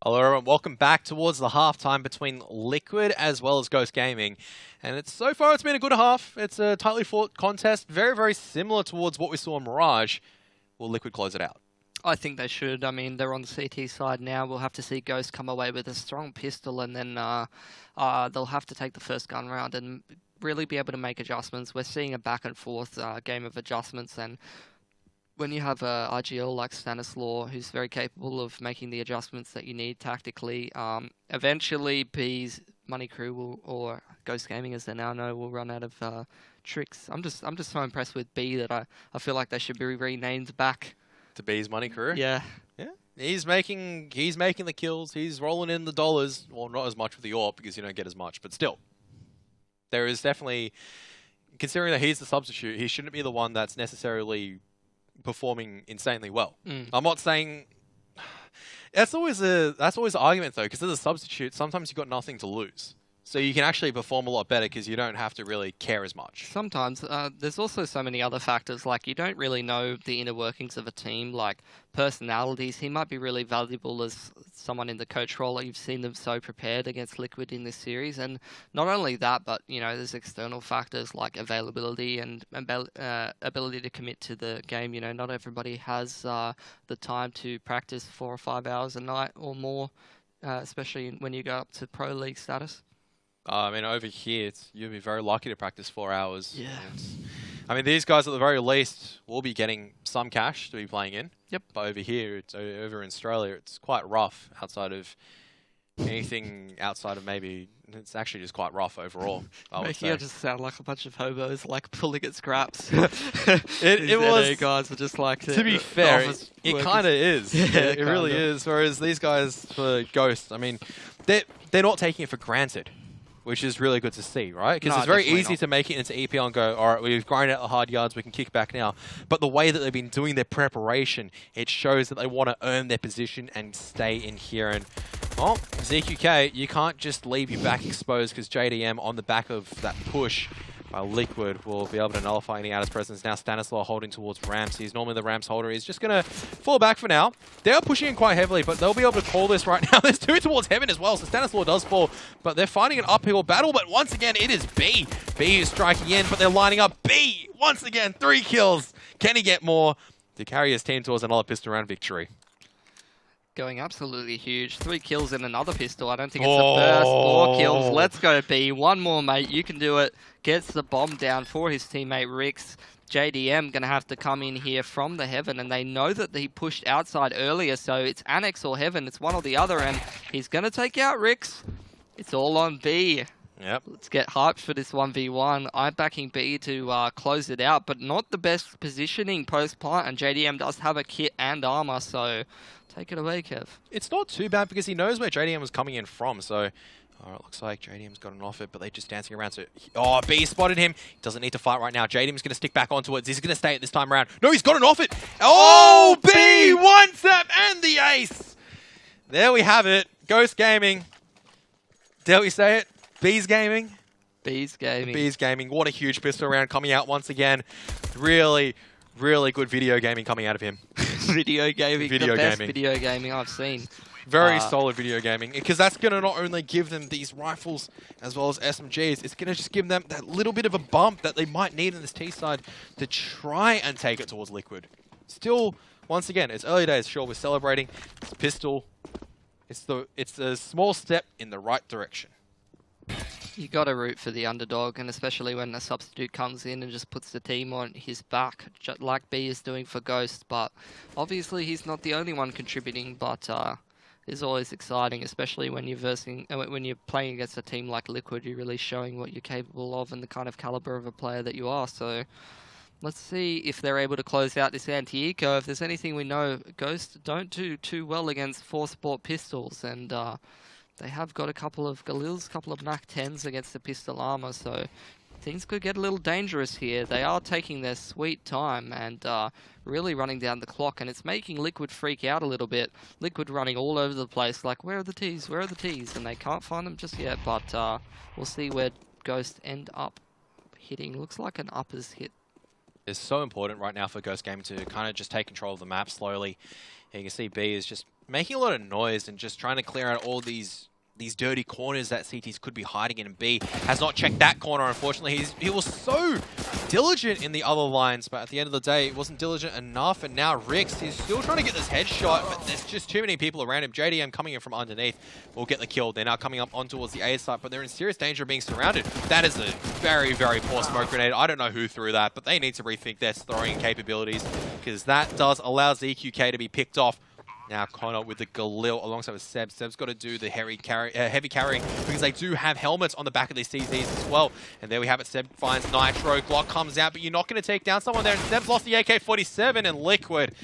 Hello everyone, welcome back towards the halftime between Liquid as well as Ghost Gaming. And so far it's been a good half. It's a tightly fought contest, very, very similar towards what we saw in Mirage. Will Liquid close it out? I think they should. I mean, they're on the CT side now. We'll have to see Ghost come away with a strong pistol, and then they'll have to take the first gun round and really be able to make adjustments. We're seeing a back and forth game of adjustments, and when you have a RGL like Stanislaw, who's very capable of making the adjustments that you need tactically, eventually B's Money Crew will, or Ghost Gaming as they now know, will run out of tricks. I'm just so impressed with B that I feel like they should be renamed back to B's Money Crew. Yeah. Yeah. He's making the kills. He's rolling in the dollars. Well, not as much with the AWP because you don't get as much, but still, there is definitely, considering that he's the substitute, he shouldn't be the one that's necessarily performing insanely well. I'm not saying that's always the argument though, because as a substitute, sometimes you've got nothing to lose. So you can actually perform a lot better because you don't have to really care as much. Sometimes. There's also so many other factors, like you don't really know the inner workings of a team, like personalities. He might be really valuable as someone in the coach role. You've seen them so prepared against Liquid in this series. And not only that, but you know, there's external factors like availability and ability to commit to the game. You know, not everybody has the time to practice 4 or 5 hours a night or more, especially when you go up to pro league status. I mean, over here, you'll be very lucky to practice 4 hours. Yeah. I mean, these guys at the very least will be getting some cash to be playing in. Yep. But over here, it's over in Australia, it's quite rough outside of anything outside of maybe, it's actually just quite rough overall, I would say. Making it just sound like a bunch of hobos, like pulling at scraps. It was, guys are just like... To be fair, it kind of is. Yeah, it really is. Whereas these guys for Ghost, I mean, they're not taking it for granted, which is really good to see, right? Because it's very easy to make it into EPL and go, all right, we've grinded out the hard yards, we can kick back now. But the way that they've been doing their preparation, it shows that they want to earn their position and stay in here. And, well, ZQK, you can't just leave your back exposed because JDM on the back of that push by Liquid will be able to nullify any Ada's presence. Now Stanislaw holding towards Ramps. He's normally the Ramps holder. He's just going to fall back for now. They are pushing in quite heavily, but they'll be able to call this right now. There's 2 towards Heaven as well, so Stanislaw does fall, but they're fighting an uphill battle. But once again, it is B. B is striking in, but they're lining up. B, once again, 3 kills. Can he get more to carry his team towards another pistol round victory? Going absolutely huge. 3 kills in another pistol. I don't think it's the first. 4 kills. Let's go, B. One more, mate. You can do it. Gets the bomb down for his teammate, Rix. JDM going to have to come in here from the Heaven, and they know that he pushed outside earlier, so it's Annex or Heaven. It's one or the other, and he's going to take out Rix. It's all on B. Yep. Let's get hyped for this 1v1. I'm backing B to close it out, but not the best positioning post-plant, and JDM does have a kit and armor, so take it away, Kev. It's not too bad because he knows where JDM was coming in from, so it looks like JDM's gotten off it, but they're just dancing around. So, B spotted him. He doesn't need to fight right now. JDM's going to stick back onto it. He's going to stay it this time around. No, he's got it off it. Oh, B! 1 tap and the ace! There we have it. Ghost Gaming. Dare we say it? B's Gaming. B's Gaming. B's Gaming. What a huge pistol round coming out once again. Really, really good video gaming coming out of him. Video gaming. The best video gaming I've seen. Very solid video gaming, because that's going to not only give them these rifles as well as SMGs, it's going to just give them that little bit of a bump that they might need in this T-side to try and take it towards Liquid. Still, once again, it's early days. Sure, we're celebrating. It's a pistol. It's a small step in the right direction. You got to root for the underdog, and especially when a substitute comes in and just puts the team on his back, like B is doing for Ghost. But obviously, he's not the only one contributing. But it's always exciting, especially when you're playing against a team like Liquid. You're really showing what you're capable of and the kind of caliber of a player that you are. So let's see if they're able to close out this anti-eco. If there's anything we know, Ghost don't do too well against 4-sport pistols, and they have got a couple of Galils, a couple of NAC 10s against the pistol armor, so things could get a little dangerous here. They are taking their sweet time and really running down the clock, and it's making Liquid freak out a little bit. Liquid running all over the place, like, where are the Ts, where are the Ts? And they can't find them just yet, but we'll see where Ghost end up hitting. Looks like an uppers hit. It's so important right now for Ghost Gaming to kind of just take control of the map slowly. And you can see B is just making a lot of noise and just trying to clear out all these these dirty corners that CTs could be hiding in, and B has not checked that corner, unfortunately. He was so diligent in the other lines, but at the end of the day, he wasn't diligent enough, and now Rix, he's still trying to get this headshot, but there's just too many people around him. JDM coming in from underneath will get the kill. They're now coming up on towards the A site, but they're in serious danger of being surrounded. That is a very, very poor smoke grenade. I don't know who threw that, but they need to rethink their throwing capabilities, because that does allow ZQK to be picked off. Now Connor with the Galil alongside with Seb. Seb's got to do the heavy carrying because they do have helmets on the back of these CZs as well. And there we have it. Seb finds Nitro. Glock comes out, but you're not going to take down someone there. And Seb's lost the AK-47 and Liquid.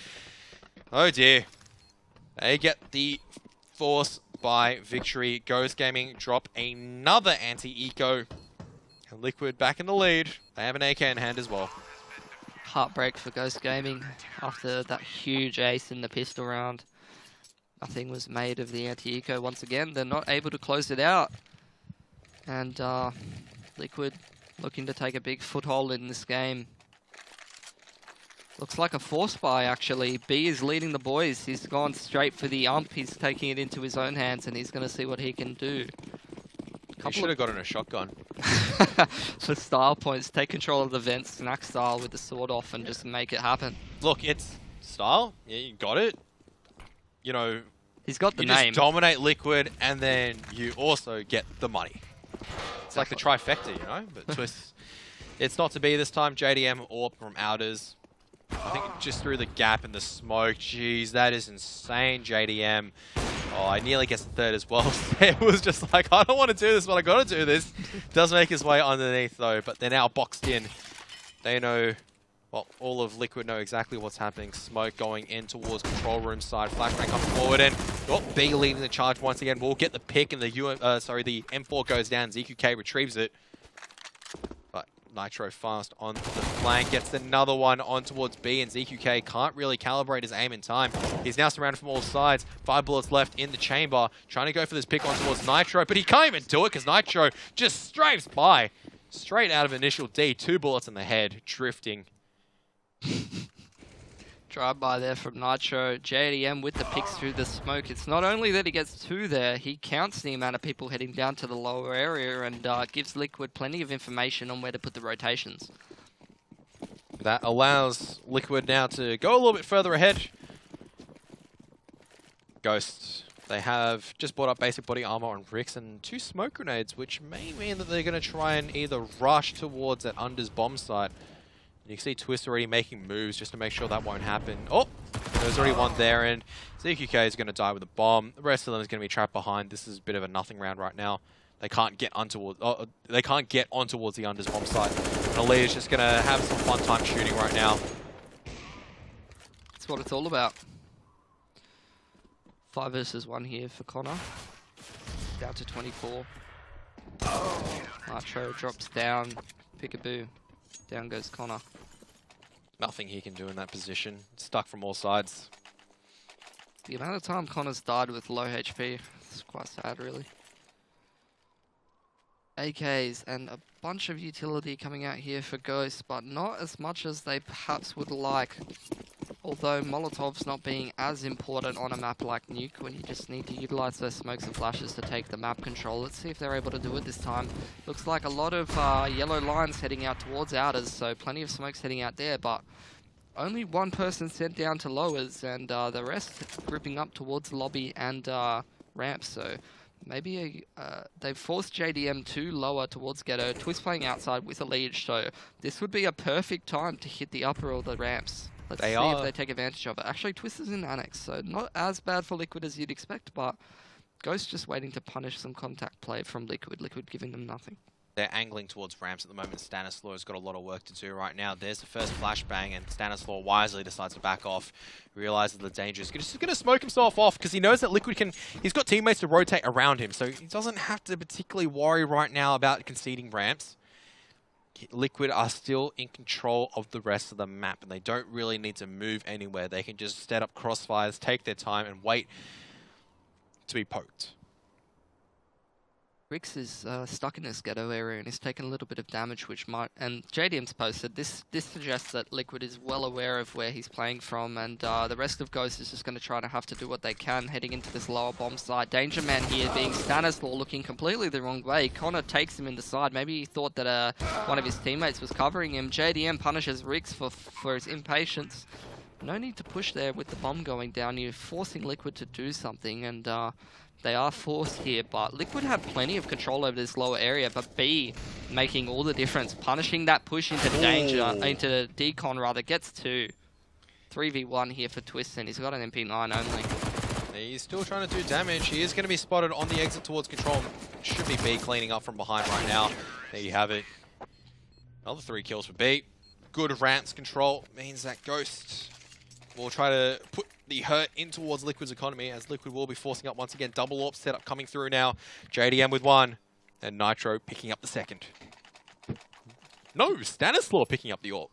Oh dear. They get the force by victory. Ghost Gaming drop another anti-eco. And Liquid back in the lead. They have an AK in hand as well. Heartbreak for Ghost Gaming after that huge ace in the pistol round. Nothing was made of the anti-eco once again. They're not able to close it out. And Liquid looking to take a big foothold in this game. Looks like a force buy, actually. B is leading the boys. He's gone straight for the ump. He's taking it into his own hands, and he's going to see what he can do. He should have gotten a shotgun. For style points, take control of the vent, snack style with the sword off, and just make it happen. Look, it's style. Yeah, you got it. You know, he's got the you name. Just dominate Liquid, and then you also get the money. It's like the trifecta, you know? But Twist, it's not to be this time. JDM AWP from Outers. I think just through the gap in the smoke. Jeez, that is insane, JDM. Oh, I nearly guessed the third as well. It was just like, I don't want to do this, but I got to do this. Does make his way underneath, though, but they're now boxed in. They know, well, all of Liquid know exactly what's happening. Smoke going in towards control room side. Flashbang comes forward, and B leading the charge once again. We'll get the pick, and the M4 goes down. ZQK retrieves it. But Nitro fast on the flank, gets another one on towards B, and ZQK can't really calibrate his aim in time. He's now surrounded from all sides. 5 bullets left in the chamber, trying to go for this pick on towards Nitro, but he can't even do it because Nitro just strafes by. Straight out of initial D, 2 bullets in the head, drifting. Drive-by there from Nitro. JDM with the picks through the smoke. It's not only that he gets 2 there, he counts the amount of people heading down to the lower area and gives Liquid plenty of information on where to put the rotations. That allows Liquid now to go a little bit further ahead. Ghosts, they have just bought up basic body armor on Rix and 2 smoke grenades, which may mean that they're going to try and either rush towards that Under's bomb site. You can see Twist already making moves just to make sure that won't happen. Oh, there's already one there, and ZQK is going to die with a bomb. The rest of them is going to be trapped behind. This is a bit of a nothing round right now. They can't get on towards. They can't get on towards the Under's bomb site. And Ali is just going to have some fun time shooting right now. That's what it's all about. 5 versus 1 here for Connor. Down to 24. Nitro drops down. Peekaboo. Down goes Connor. Nothing he can do in that position. Stuck from all sides. The amount of time Connor's died with low HP, it's quite sad, really. AKs and a bunch of utility coming out here for Ghost, but not as much as they perhaps would like. Although Molotov's not being as important on a map like Nuke, when you just need to utilize those smokes and flashes to take the map control. Let's see if they're able to do it this time. Looks like a lot of yellow lines heading out towards Outers, so plenty of smokes heading out there, but only 1 person sent down to lowers, and the rest grouping up towards lobby and ramps, so maybe they've forced JDM to lower towards Ghetto. Twist playing outside with a lead, so this would be a perfect time to hit the upper or the ramps. Let's see if they take advantage of it. Actually, Twist is in Annex, so not as bad for Liquid as you'd expect, but Ghost just waiting to punish some contact play from Liquid. Liquid giving them nothing. They're angling towards ramps at the moment. Stanislaw got a lot of work to do right now. There's the first flashbang, and Stanislaw wisely decides to back off, realizes the danger. He's just going to smoke himself off because he knows that Liquid can... He's got teammates to rotate around him, so he doesn't have to particularly worry right now about conceding ramps. Liquid are still in control of the rest of the map, and they don't really need to move anywhere. They can just set up crossfires, take their time, and wait to be poked. Rix is stuck in this ghetto area and he's taken a little bit of damage, which might... And JDM's posted, this suggests that Liquid is well aware of where he's playing from, and the rest of Ghost is just going to try to have to do what they can heading into this lower bomb site. Danger Man here being Stanislaw, looking completely the wrong way. Connor takes him in the side. Maybe he thought that one of his teammates was covering him. JDM punishes Rix for his impatience. No need to push there with the bomb going down. You're forcing Liquid to do something, and they are forced here, but Liquid have plenty of control over this lower area, but B making all the difference, punishing that push into danger, into Decon rather, gets 2. 3v1 here for Twist, and he's got an MP9 only. He's still trying to do damage. He is going to be spotted on the exit towards control. Should be B cleaning up from behind right now. There you have it. Another 3 kills for B. Good ramps control means that Ghost will try to put the hurt in towards Liquid's economy, as Liquid will be forcing up once again. Double AWP setup coming through now. JDM with 1, and Nitro picking up the 2nd. No, Stanislaw picking up the AWP.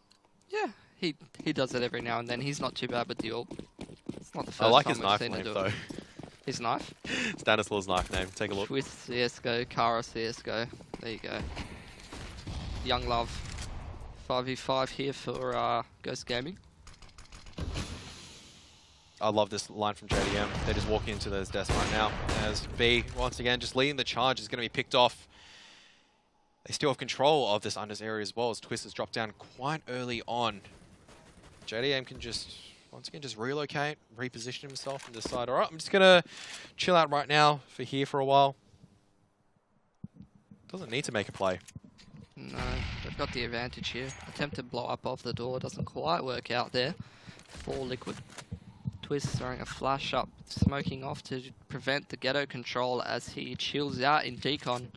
Yeah, he does it every now and then. He's not too bad with the AWP. It's not the first I like time his we've knife seen name him do though. it. His knife? Stanislaw's knife name. Take a look. Twist, CSGO, Kara, CSGO. There you go. Young Love. 5v5 here for Ghost Gaming. I love this line from JDM. They're just walking into those desks right now. As B, once again, just leading the charge, is going to be picked off. They still have control of this unders area as well, as Twist has dropped down quite early on. JDM can just, once again, just relocate, reposition himself and decide, all right, I'm just going to chill out right now for here for a while. Doesn't need to make a play. No, they've got the advantage here. Attempt to blow up off the door, doesn't quite work out there for Liquid. Twist throwing a flash up, smoking off to prevent the ghetto control as he chills out in Decon.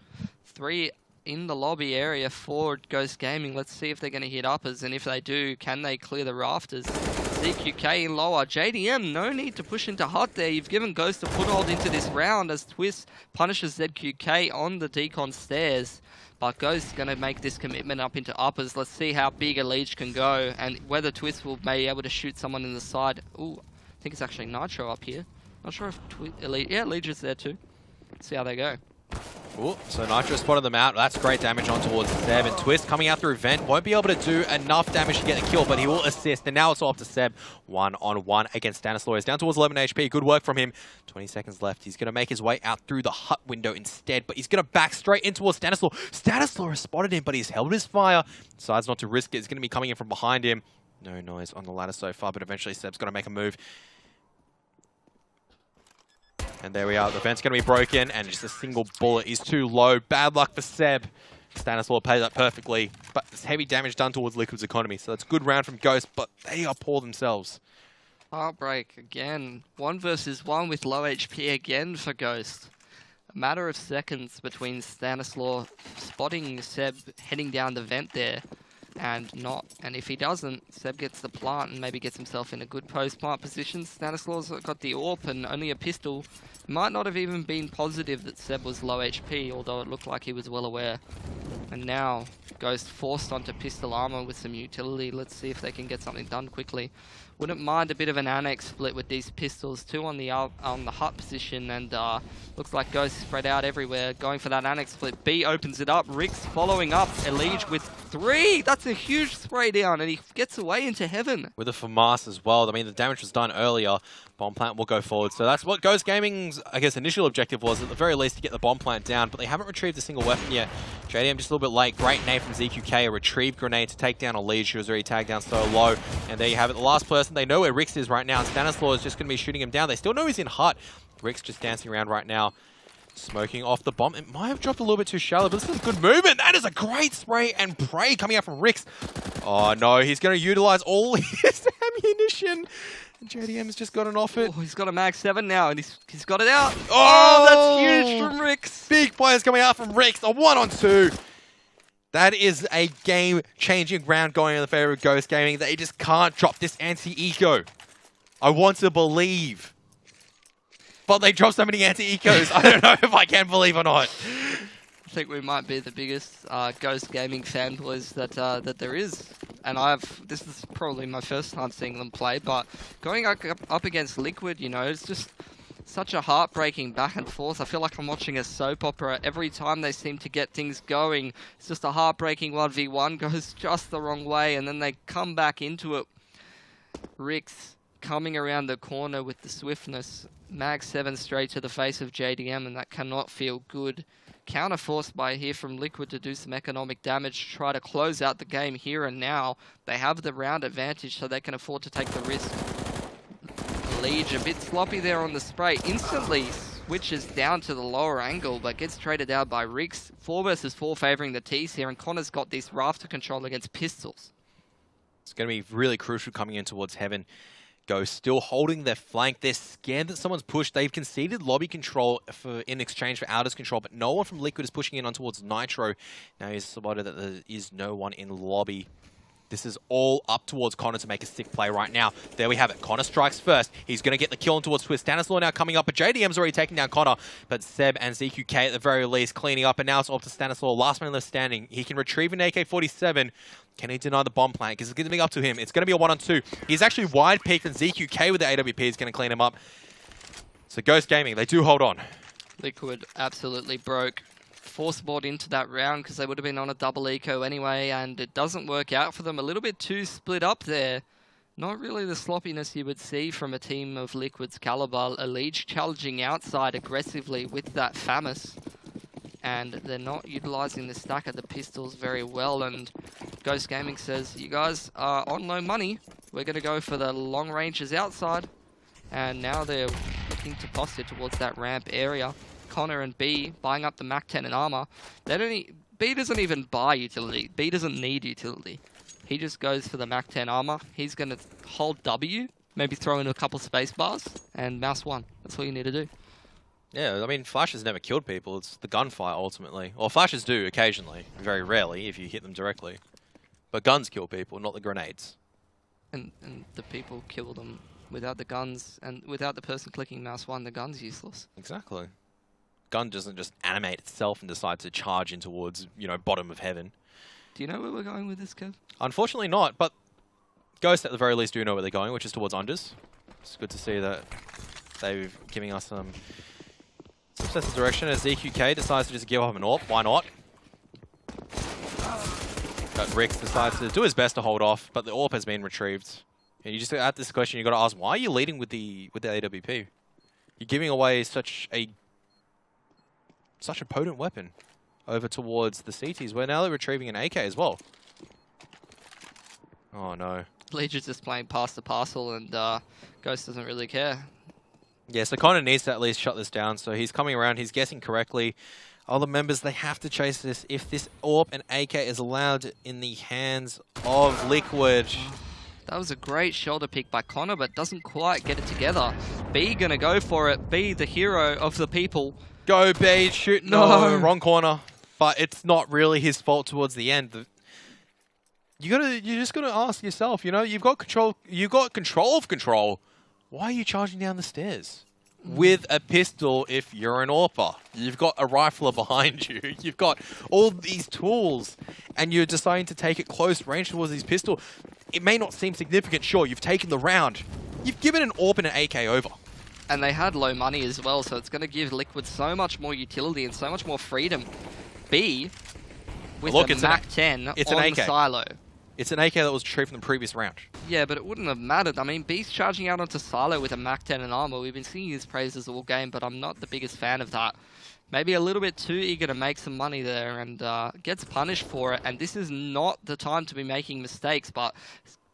3 in the lobby area for Ghost Gaming. Let's see if they're going to hit uppers, and if they do, can they clear the rafters? ZQK in lower. JDM, no need to push into hot there. You've given Ghost a foothold into this round as Twist punishes ZQK on the Decon stairs. But Ghost's going to make this commitment up into uppers. Let's see how big a leech can go, and whether Twist will be able to shoot someone in the side. Ooh, I think it's actually Nitro up here. Not sure if Elite... Yeah, Leech is there too. Let's see how they go. Ooh, so Nitro spotted them out. That's great damage on towards Seb, and Twist coming out through Vent. Won't be able to do enough damage to get the kill, but he will assist. And now it's all up to Seb. 1-on-1 against Stanislaw. He's down towards 11 HP. Good work from him. 20 seconds left. He's going to make his way out through the hut window instead, but he's going to back straight in towards Stanislaw. Stanislaw has spotted him, but he's held his fire. Decides not to risk it. He's going to be coming in from behind him. No noise on the ladder so far, but eventually Seb's going to make a move. And there we are. The vent's going to be broken, and just a single bullet is too low. Bad luck for Seb. Stanislaw plays that perfectly, but there's heavy damage done towards Liquid's economy, so that's a good round from Ghost, but they are poor themselves. Heartbreak again. 1 versus 1 with low HP again for Ghost. A matter of seconds between Stanislaw spotting Seb heading down the vent there and not. And if he doesn't, Seb gets the plant and maybe gets himself in a good post-plant position. Stanislaw's got the AWP and only a pistol. Might not have even been positive that Seb was low HP, although it looked like he was well aware. And now, Ghost forced onto pistol armor with some utility. Let's see if they can get something done quickly. Wouldn't mind a bit of an annex split with these pistols. 2 on the hut position, and looks like Ghost spread out everywhere. Going for that annex split. B opens it up. Rix following up. Elige with 3. That's a huge spray down, and he gets away into heaven. With a FAMAS as well. I mean, the damage was done earlier. Bomb plant will go forward. So that's what Ghost Gaming's, I guess, initial objective was, at the very least, to get the bomb plant down. But they haven't retrieved a single weapon yet. JDM just a little bit late. Great nade from ZQK. A retrieve grenade to take down Elige, who was already tagged down so low. And there you have it. The last person. They know where Rix is right now. And Stanislaw is just going to be shooting him down. They still know he's in hut. Rix just dancing around right now, smoking off the bomb. It might have dropped a little bit too shallow, but this is good movement. That is a great spray and pray coming out from Rix. Oh no, he's going to utilize all his ammunition. And JDM has just gotten off it. Oh, he's got a mag 7 now, and he's got it out. Oh, that's huge from Rix. Big players coming out from Rix. A 1-on-2. That is a game-changing round going in the favor of Ghost Gaming. They just can't drop this anti-eco. I want to believe. But they dropped so many anti-ecos. I don't know if I can believe or not. I think we might be the biggest Ghost Gaming fanboys that there is. And this is probably my first time seeing them play, but going up against Liquid, you know, it's just such a heartbreaking back and forth. I feel like I'm watching a soap opera. Every time they seem to get things going, it's just a heartbreaking 1v1, goes just the wrong way, and then they come back into it. Rix coming around the corner with the swiftness. Mag 7 straight to the face of JDM, and that cannot feel good. Counter-forced by here from Liquid to do some economic damage, to try to close out the game here and now. They have the round advantage, so they can afford to take the risk. Liege a bit sloppy there on the spray. Instantly switches down to the lower angle, but gets traded out by Rix. 4 versus 4 favoring the T's here, and Connor's got this rafter control against pistols. It's going to be really crucial coming in towards Heaven. Ghost still holding their flank. They're scared that someone's pushed. They've conceded lobby control in exchange for Outers control, but no one from Liquid is pushing in on towards Nitro. Now he's spotted that there is no one in lobby. This is all up towards Connor to make a sick play right now. There we have it. Connor strikes first. He's going to get the kill on towards Twist. Stanislaw now coming up, but JDM's already taking down Connor. But Seb and ZQK at the very least cleaning up, and now it's off to Stanislaw. Last man left standing. He can retrieve an AK-47. Can he deny the bomb plant? Because it's going to be up to him. It's going to be a 1-on-2. He's actually wide peaked, and ZQK with the AWP is going to clean him up. So Ghost Gaming, they do hold on. Liquid absolutely broke. Force-board into that round because they would have been on a double eco anyway, and it doesn't work out for them. A little bit too split up there. Not really the sloppiness you would see from a team of Liquid's caliber. Elite challenging outside aggressively with that FAMAS, and they're not utilising the stack of the pistols very well, and Ghost Gaming says, you guys are on low money. We're going to go for the long ranges outside, and now they're looking to posture towards that ramp area. Connor and B buying up the Mac 10 and armor. B doesn't even buy utility. B doesn't need utility. He just goes for the Mac 10 armor. He's going to hold W, maybe throw in a couple space bars, and mouse 1. That's all you need to do. Yeah, I mean, flashes never killed people. It's the gunfire, ultimately. Or flashes do, occasionally. Very rarely, if you hit them directly. But guns kill people, not the grenades. And the people kill them without the guns, and without the person clicking mouse 1, the gun's useless. Exactly. Gun doesn't just animate itself and decide to charge in towards, you know, bottom of heaven. Do you know where we're going with this, Kev? Unfortunately not, but Ghost at the very least do know where they're going, which is towards unders. It's good to see that they're giving us some sense of direction as ZQK decides to just give up an AWP. Why not? But Rix decides to do his best to hold off, but the AWP has been retrieved. And you just at this question, you got to ask, why are you leading with the AWP? You're giving away such a potent weapon over towards the CTs, where now they're retrieving an AK as well. Oh no. Bleach is just playing past the parcel, and Ghost doesn't really care. Yeah, so Connor needs to at least shut this down, so he's coming around, he's guessing correctly. Other members, they have to chase this. If this AWP and AK is allowed in the hands of Liquid. That was a great shoulder pick by Connor, but doesn't quite get it together. B gonna go for it. B, the hero of the people. Go B, shoot, no, wrong corner. But it's not really his fault towards the end. You just gotta ask yourself, you know, you've got control of control. Why are you charging down the stairs? With a pistol if you're an AWPer. You've got a rifler behind you. You've got all these tools, and you're deciding to take it close range towards these pistols. It may not seem significant, sure, you've taken the round. You've given an AWP and an AK over. And they had low money as well, so it's going to give Liquid so much more utility and so much more freedom. B, with a Mac 10 on AK. Silo. It's an AK that was retrieved from the previous round. Yeah, but it wouldn't have mattered. I mean, B's charging out onto Silo with a Mac 10 and armor. We've been singing his praises all game, but I'm not the biggest fan of that. Maybe a little bit too eager to make some money there, and gets punished for it. And this is not the time to be making mistakes, but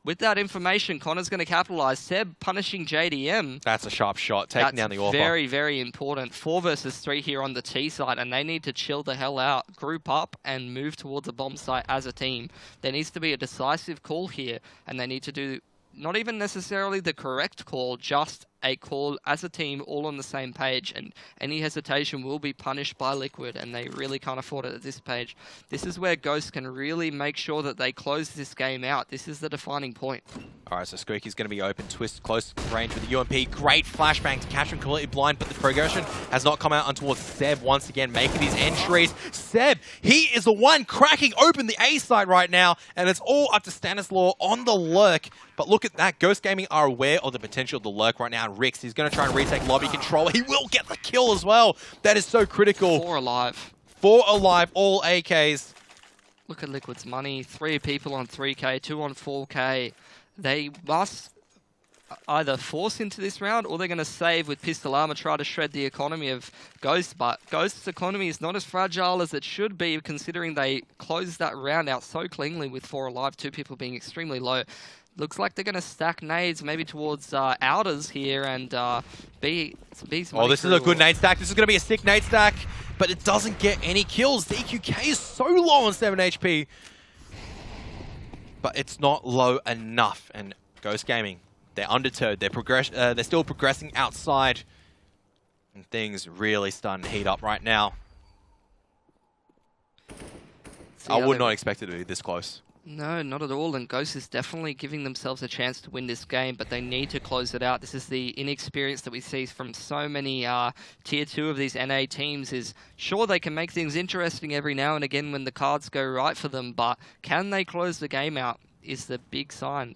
with that information, Connor's going to capitalize. Seb punishing JDM. That's a sharp shot, taking down the AWPer. Very, very important. 4 versus 3 here on the T side, and they need to chill the hell out, group up, and move towards a bomb site as a team. There needs to be a decisive call here, and they need to do not even necessarily the correct call, just a call as a team, all on the same page, and any hesitation will be punished by Liquid, and they really can't afford it at this page. This is where Ghost can really make sure that they close this game out. This is the defining point. Alright, so Squeaky's going to be open. Twist close range with the UMP. Great flashbang to catch him completely blind, but the progression has not come out until Seb once again making his entries. Seb, he is the one cracking open the A side right now, and it's all up to Stanislaw on the lurk. But look at that. Ghost Gaming are aware of the potential of the lurk right now. down Rix. He's going to try and retake lobby control. He will get the kill as well. That is so critical. 4 alive. 4 alive, all AKs. Look at Liquid's money. 3 people on 3k, 2 on 4k. They must either force into this round or they're going to save with pistol armor, try to shred the economy of Ghost. But Ghost's economy is not as fragile as it should be, considering they closed that round out so cleanly with 4 alive, 2 people being extremely low. Looks like they're going to stack nades maybe towards outers here and B's Oh, this is a good nade stack. This is going to be a sick nade stack, but it doesn't get any kills. The EQK is so low on 7 HP, but it's not low enough. And Ghost Gaming, they're undeterred. They're still progressing outside, and things really starting to heat up right now. I would not expect it to be this close. No, not at all, and Ghost is definitely giving themselves a chance to win this game, but they need to close it out. This is the inexperience that we see from so many Tier 2 of these NA teams. Is sure, they can make things interesting every now and again when the cards go right for them, but can they close the game out is the big sign.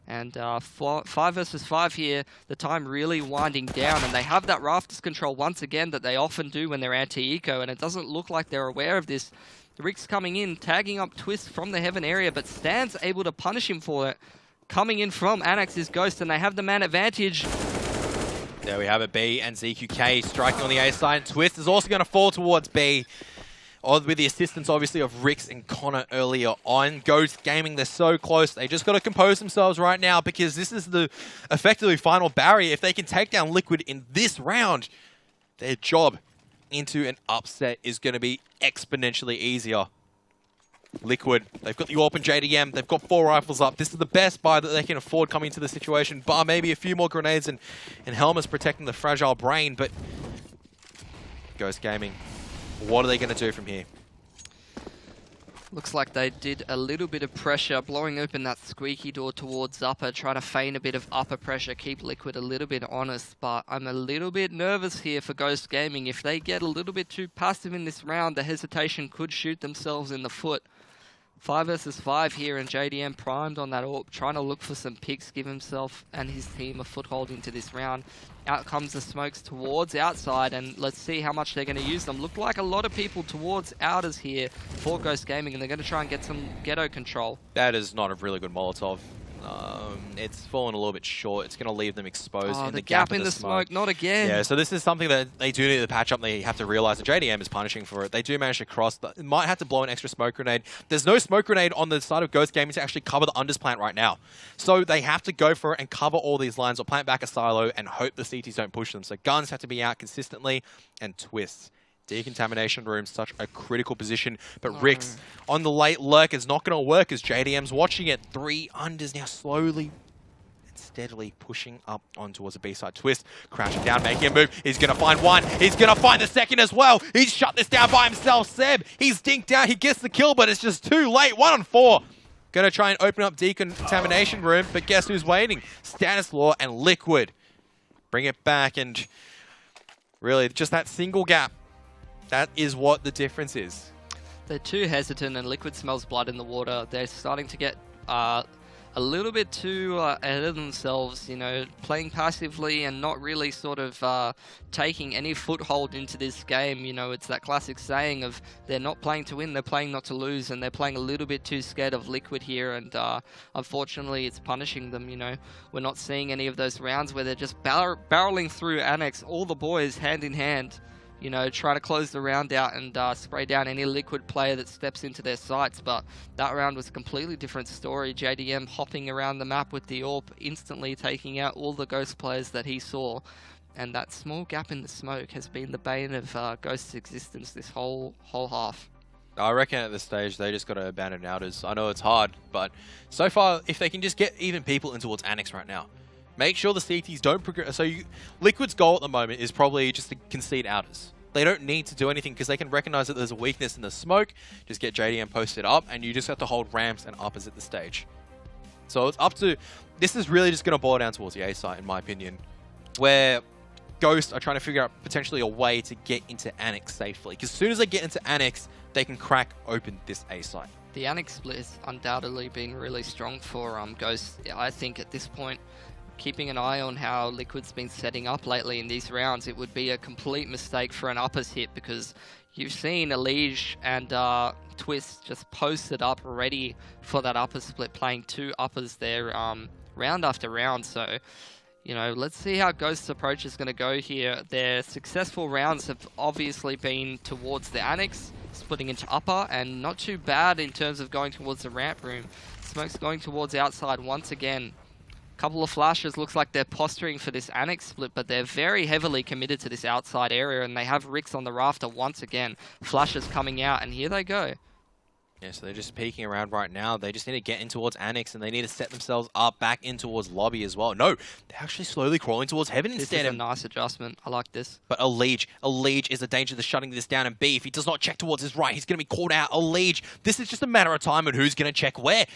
And 5 versus 5 here, the time really winding down, and they have that rafters control once again that they often do when they're anti-eco, and it doesn't look like they're aware of this. The Rick's coming in, tagging up Twist from the Heaven area, but Stan's able to punish him for it. Coming in from Annex is Ghost, and they have the man advantage. There we have it, B and ZQK striking on the A side. Twist is also going to fall towards B, with the assistance, obviously, of Rix and Connor earlier on. Ghost Gaming, they're so close. They just got to compose themselves right now, because this is the effectively final barrier. If they can take down Liquid in this round, their job into an upset is going to be exponentially easier. Liquid, they've got the AWP and JDM, they've got 4 rifles up. This is the best buy that they can afford coming into the situation, bar maybe a few more grenades and helmets protecting the fragile brain, but Ghost Gaming, what are they going to do from here? Looks like they did a little bit of pressure, blowing open that squeaky door towards upper, try to feign a bit of upper pressure, keep Liquid a little bit honest, but I'm a little bit nervous here for Ghost Gaming. If they get a little bit too passive in this round, the hesitation could shoot themselves in the foot. 5 versus 5 here, and JDM primed on that AWP, trying to look for some picks, give himself and his team a foothold into this round. Out comes the smokes towards outside, and let's see how much they're going to use them. Look like a lot of people towards outers here for Ghost Gaming, and they're going to try and get some ghetto control. That is not a really good Molotov. It's fallen a little bit short. It's going to leave them exposed in the gap in the smoke. Not again. Yeah, so this is something that they do need to patch up. They have to realize, and JDM is punishing for it. They do manage to cross. It might have to blow an extra smoke grenade. There's no smoke grenade on the side of Ghost Gaming to actually cover the unders plant right now. So they have to go for it and cover all these lines or plant back a silo and hope the CTs don't push them. So guns have to be out consistently, and Twists. Decontamination room, such a critical position. But Rix on the late lurk is not going to work as JDM's watching it. 3 unders now slowly and steadily pushing up on towards the B-side. Twist crashing down, making a move. He's going to find one. He's going to find the second as well. He's shut this down by himself. Seb, he's dinked out. He gets the kill, but it's just too late. 1 on 4. Going to try and open up decontamination room, but guess who's waiting? Stanislaw and Liquid. Bring it back, and really just that single gap. That is what the difference is. They're too hesitant, and Liquid smells blood in the water. They're starting to get a little bit too ahead of themselves, you know, playing passively and not really sort of taking any foothold into this game. You know, it's that classic saying of they're not playing to win, they're playing not to lose, and they're playing a little bit too scared of Liquid here, and unfortunately it's punishing them, you know. We're not seeing any of those rounds where they're just barreling through Annex, all the boys hand in hand, you know, try to close the round out and spray down any Liquid player that steps into their sights. But that round was a completely different story. JDM hopping around the map with the AWP, instantly taking out all the Ghost players that he saw. And that small gap in the smoke has been the bane of Ghost's existence this whole half. I reckon at this stage they just got to abandon outers. I know it's hard, but so far, if they can just get even people in towards Annex right now, make sure the CTs don't progress. So Liquid's goal at the moment is probably just to concede outers. They don't need to do anything because they can recognize that there's a weakness in the smoke. Just get JDM posted up, and you just have to hold ramps and uppers at the stage. So it's up to... This is really just going to boil down towards the A site, in my opinion, where Ghost are trying to figure out potentially a way to get into Annex safely. Because as soon as they get into Annex, they can crack open this A site. The Annex split has undoubtedly been really strong for Ghost. I think at this point, keeping an eye on how Liquid's been setting up lately in these rounds, it would be a complete mistake for an uppers hit, because you've seen Elige and Twist just posted up ready for that upper split, playing 2 uppers there round after round. So, you know, let's see how Ghost's approach is going to go here. Their successful rounds have obviously been towards the Annex, splitting into upper, and not too bad in terms of going towards the ramp room. Smoke's going towards outside once again. Couple of flashes, looks like they're posturing for this Annex split, but they're very heavily committed to this outside area, and they have Rix on the rafter once again. Flashes coming out, and here they go. Yeah, so they're just peeking around right now. They just need to get in towards Annex, and they need to set themselves up back in towards lobby as well. No, they're actually slowly crawling towards heaven instead. This is a nice adjustment. I like this. But Elige is a danger to shutting this down, and B, if he does not check towards his right, he's going to be called out. Elige, this is just a matter of time and who's going to check where.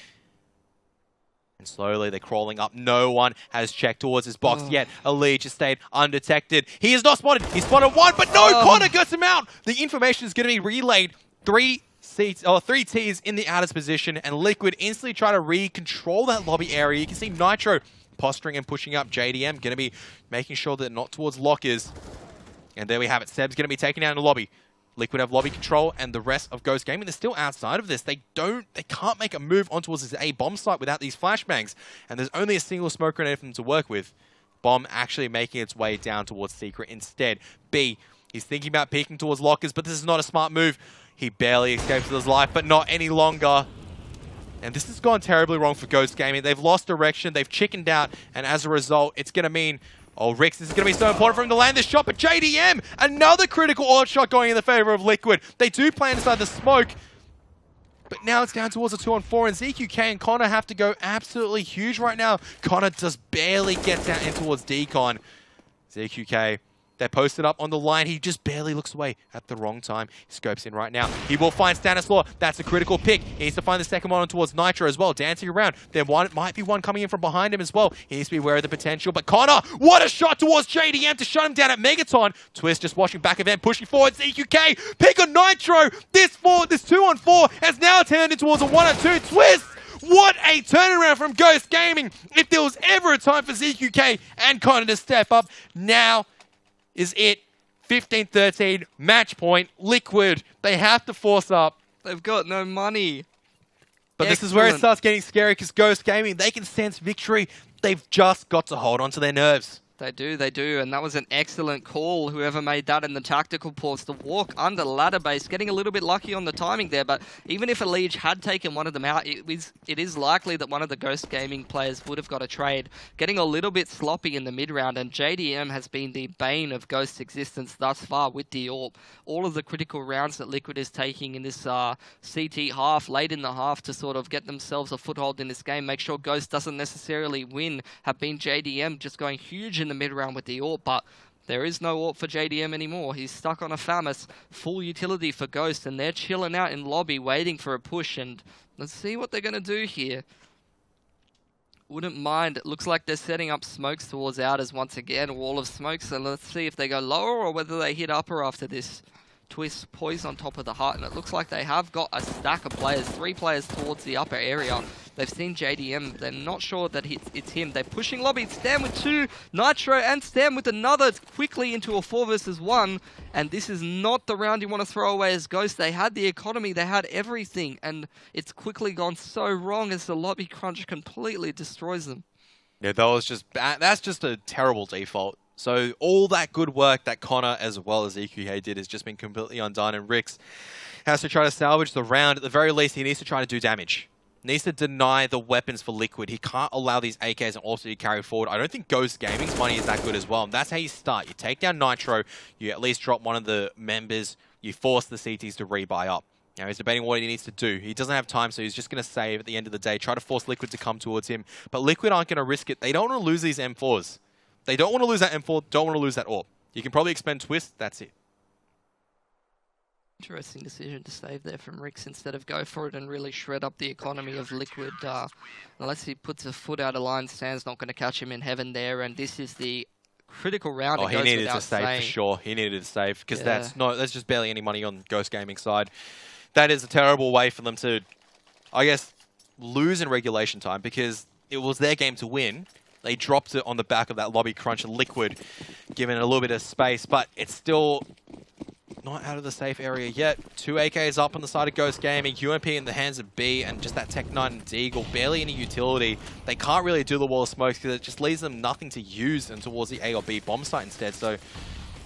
And slowly they're crawling up. No one has checked towards his box yet. Elige has stayed undetected. He is not spotted. He spotted one, but no, Connor gets him out. The information is going to be relayed. 3 Ts in the outer's position, and Liquid instantly try to re-control that lobby area. You can see Nitro posturing and pushing up. JDM going to be making sure that they're not towards lockers. And there we have it. Seb's going to be taken down in the lobby. Liquid have lobby control, and the rest of Ghost Gaming, they're still outside of this. They can't make a move on towards this A bomb site without these flashbangs. And there's only a single smoke grenade for them to work with. Bomb actually making its way down towards Secret instead. B, he's thinking about peeking towards lockers, but this is not a smart move. He barely escapes with his life, but not any longer. And this has gone terribly wrong for Ghost Gaming. They've lost direction, they've chickened out, and as a result, it's going to mean, oh, Rix, this is going to be so important for him to land this shot, but JDM, another critical odd shot going in the favor of Liquid. They do play inside the smoke, but now it's down towards a 2-on-4, and ZQK and Connor have to go absolutely huge right now. Connor just barely gets out in towards Decon. ZQK, they're posted up on the line. He just barely looks away at the wrong time. He scopes in right now. He will find Stanislaw. That's a critical pick. He needs to find the second one on towards Nitro as well. Dancing around. There might be one coming in from behind him as well. He needs to be aware of the potential. But Connor, what a shot towards JDM to shut him down at Megaton. Twist just watching back of him, pushing forward. ZQK, pick on Nitro. This 2-on-4 has now turned into towards a 1-on-2. Twist! What a turnaround from Ghost Gaming. If there was ever a time for ZQK and Connor to step up, now is it. 15-13, match point. Liquid, they have to force up. They've got no money. But this is where it starts getting scary, because Ghost Gaming, they can sense victory. They've just got to hold on to their nerves. They do, and that was an excellent call, whoever made that in the tactical pause, to walk under ladder base, getting a little bit lucky on the timing there, but even if Elige had taken one of them out, it is likely that one of the Ghost Gaming players would have got a trade, getting a little bit sloppy in the mid-round, and JDM has been the bane of Ghost's existence thus far with the AWP. All of the critical rounds that Liquid is taking in this CT half, late in the half, to sort of get themselves a foothold in this game, make sure Ghost doesn't necessarily win, have been JDM just going huge in the mid-round with the AWP, but there is no AWP for JDM anymore. He's stuck on a FAMAS, full utility for Ghost, and they're chilling out in lobby waiting for a push, and let's see what they're going to do here. Wouldn't mind. It looks like they're setting up smokes towards outers once again, a wall of smokes, and let's see if they go lower or whether they hit upper after this. Twist poised on top of the heart, and it looks like they have got a stack of players, 3 players towards the upper area. They've seen JDM, they're not sure that it's him. They're pushing lobby, Stam with 2, Nitro and Stam with another, quickly into a 4 versus 1, and this is not the round you want to throw away as Ghost. They had the economy, they had everything, and it's quickly gone so wrong as the lobby crunch completely destroys them. Yeah, that was just bad. That's just a terrible default. So all that good work that Connor as well as EQA did has just been completely undone, and Rix has to try to salvage the round. At the very least, he needs to try to do damage. Needs to deny the weapons for Liquid. He can't allow these AKs and also to carry forward. I don't think Ghost Gaming's money is that good as well. And that's how you start. You take down Nitro, you at least drop one of the members, you force the CTs to rebuy up. Now he's debating what he needs to do. He doesn't have time, so he's just going to save at the end of the day, try to force Liquid to come towards him. But Liquid aren't going to risk it. They don't want to lose these M4s. They don't want to lose that M4, don't want to lose that AWP. You can probably expend Twist, that's it. Interesting decision to save there from Rix instead of go for it and really shred up the economy of Liquid. Unless he puts a foot out of line, Stan's not going to catch him in heaven there, and this is the critical round. Oh, he needed to save for sure. He needed to save, because that's just barely any money on Ghost Gaming side. That is a terrible way for them to, I guess, lose in regulation time, because it was their game to win. They dropped it on the back of that lobby crunch. Liquid giving it a little bit of space, but it's still not out of the safe area yet. 2 AKs up on the side of Ghost Gaming. UMP in the hands of B, and just that Tech 9 and Deagle, barely any utility. They can't really do the wall of smokes because it just leaves them nothing to use and towards the A or B bomb site instead. So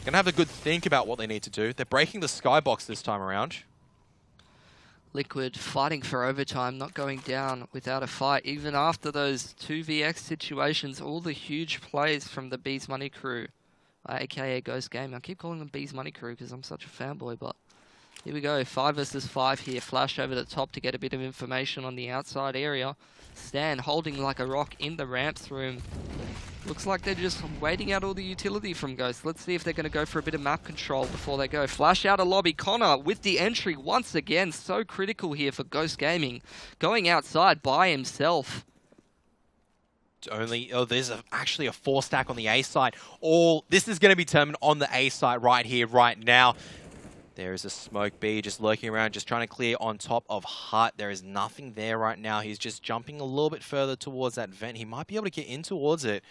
gonna have a good think about what they need to do. They're breaking the skybox this time around. Liquid fighting for overtime, not going down without a fight. Even after those 2vx situations, all the huge plays from the Bees Money crew, aka Ghost Gaming. I keep calling them Bees Money crew because I'm such a fanboy, but here we go. 5 versus 5 here. Flash over the top to get a bit of information on the outside area. Stan holding like a rock in the ramps room. Looks like they're just waiting out all the utility from Ghost. Let's see if they're going to go for a bit of map control before they go. Flash out of lobby. Connor with the entry once again. So critical here for Ghost Gaming. Going outside by himself. There's actually a 4 stack on the A side. This is going to be determined on the A side right here, right now. There is a smoke B just lurking around, just trying to clear on top of Hut. There is nothing there right now. He's just jumping a little bit further towards that vent. He might be able to get in towards it.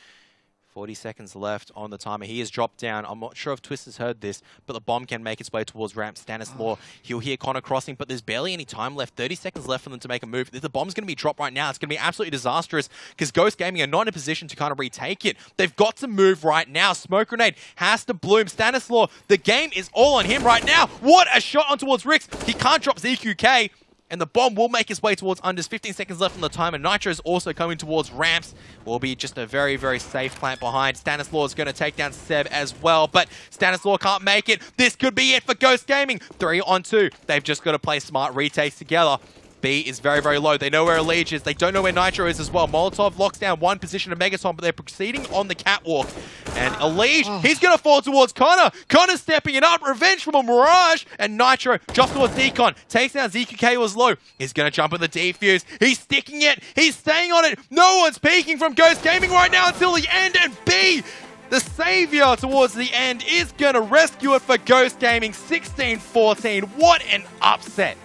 40 seconds left on the timer. He has dropped down. I'm not sure if Twist has heard this, but the bomb can make its way towards ramp. Stanislaw, he'll hear Connor crossing, but there's barely any time left. 30 seconds left for them to make a move. If the bomb's going to be dropped right now, it's going to be absolutely disastrous because Ghost Gaming are not in a position to kind of retake it. They've got to move right now. Smoke grenade has to bloom. Stanislaw, the game is all on him right now. What a shot on towards Rix. He can't drop ZQK. And the bomb will make its way towards unders. 15 seconds left on the timer. Nitro is also coming towards ramps. Will be just a very, very safe plant behind. Stanislaw is going to take down Seb as well, but Stanislaw can't make it. This could be it for Ghost Gaming. 3 on 2. They've just got to play smart retakes together. B is very, very low. They know where Elige is. They don't know where Nitro is as well. Molotov locks down one position of Megaton, but they're proceeding on the catwalk. And Elige, he's going to fall towards Connor. Connor stepping it up. Revenge from a Mirage. And Nitro just towards Decon. Takes down ZQK was low. He's going to jump in the defuse. He's sticking it. He's staying on it. No one's peeking from Ghost Gaming right now until the end. And B, the savior towards the end, is going to rescue it for Ghost Gaming. 16-14. What an upset.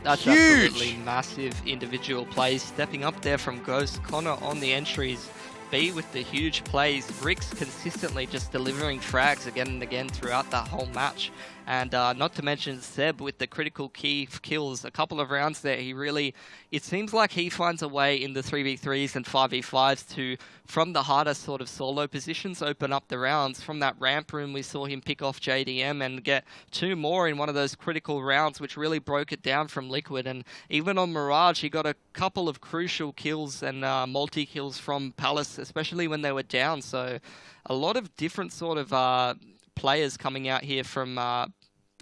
That's huge. Absolutely massive individual plays. Stepping up there from Ghost. Connor on the entries. B with the huge plays. Rix consistently just delivering frags again and again throughout that whole match. And not to mention Seb with the critical key kills. A couple of rounds there, it seems like he finds a way in the 3v3s and 5v5s to, from the harder sort of solo positions, open up the rounds. From that ramp room, we saw him pick off JDM and get 2 more in one of those critical rounds, which really broke it down from Liquid. And even on Mirage, he got a couple of crucial kills and multi-kills from Palace, especially when they were down. So a lot of different sort of players coming out here from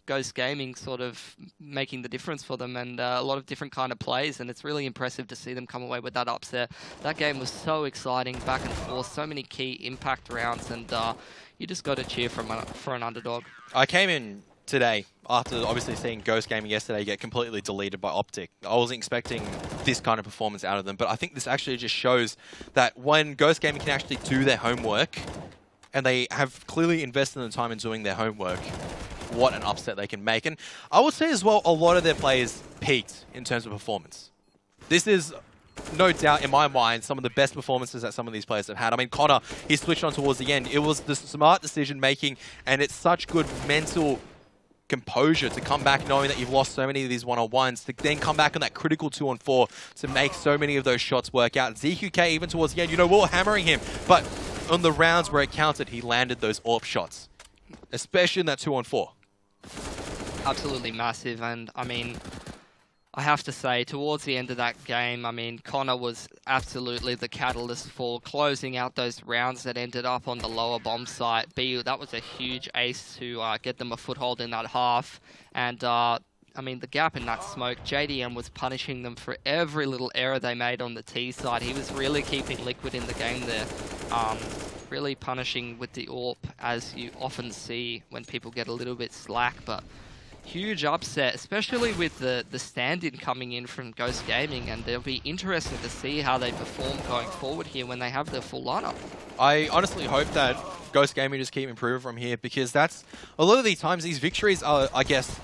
Ghost Gaming sort of making the difference for them, and a lot of different kind of plays, and it's really impressive to see them come away with that upset. That game was so exciting, back and forth, so many key impact rounds, and you just got to cheer for an underdog. I came in today after obviously seeing Ghost Gaming yesterday get completely deleted by Optic. I wasn't expecting this kind of performance out of them, but I think this actually just shows that when Ghost Gaming can actually do their homework, and they have clearly invested in the time in doing their homework, what an upset they can make. And I would say as well, a lot of their players peaked in terms of performance. This is, no doubt, in my mind, some of the best performances that some of these players have had. I mean, Connor, he switched on towards the end. It was the smart decision making, and it's such good mental composure to come back knowing that you've lost so many of these one-on-ones, to then come back on that critical 2-on-4 to make so many of those shots work out. ZQK, even towards the end, we were hammering him, but on the rounds where it counted, he landed those AWP shots, especially in that 2-on-4. Absolutely massive, and I mean, I have to say, towards the end of that game, I mean, Connor was absolutely the catalyst for closing out those rounds that ended up on the lower bomb site. That was a huge ace to get them a foothold in that half, and I mean, the gap in that smoke, JDM was punishing them for every little error they made on the T side. He was really keeping Liquid in the game there. Really punishing with the AWP, as you often see when people get a little bit slack, but huge upset, especially with the stand-in coming in from Ghost Gaming, and it'll be interesting to see how they perform going forward here when they have their full lineup. I honestly hope that Ghost Gaming just keep improving from here, because that's, a lot of these times, these victories are, I guess,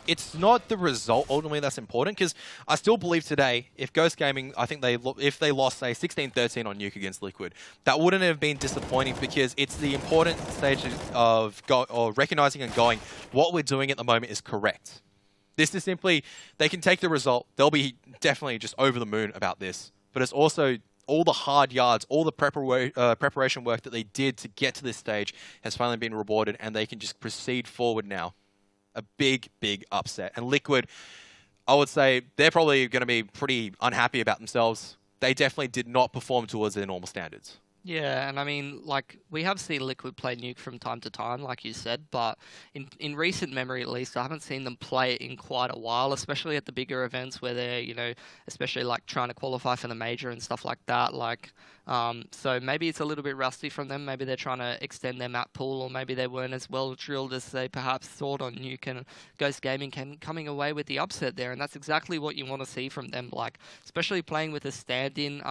it's not the result ultimately that's important, because I still believe today, if Ghost Gaming, I think if they lost, say, 16-13 on Nuke against Liquid, that wouldn't have been disappointing, because it's the important stage of recognizing and going, what we're doing at the moment is correct. This is simply, they can take the result. They'll be definitely just over the moon about this. But it's also all the hard yards, all the preparation work that they did to get to this stage has finally been rewarded, and they can just proceed forward now. A big, big upset. And Liquid, I would say, they're probably going to be pretty unhappy about themselves. They definitely did not perform towards their normal standards. Yeah, and I mean, like, we have seen Liquid play Nuke from time to time, like you said, but in recent memory at least, I haven't seen them play it in quite a while, especially at the bigger events where they're, you know, especially like trying to qualify for the major and stuff like that. Like, so maybe it's a little bit rusty from them. Maybe they're trying to extend their map pool, or maybe they weren't as well drilled as they perhaps thought on Nuke, and Ghost Gaming coming away with the upset there, and that's exactly what you want to see from them. Like, especially playing with a stand-in.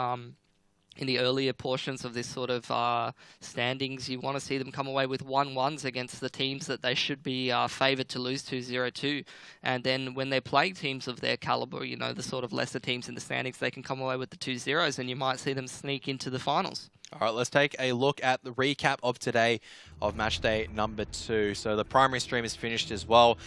In the earlier portions of this sort of standings, you want to see them come away with 1-1s against the teams that they should be favoured to lose to 0-2. And then when they're playing teams of their calibre, you know, the sort of lesser teams in the standings, they can come away with the 2-0s, and you might see them sneak into the finals. All right, let's take a look at the recap of today of match day number 2. So the primary stream is finished as well.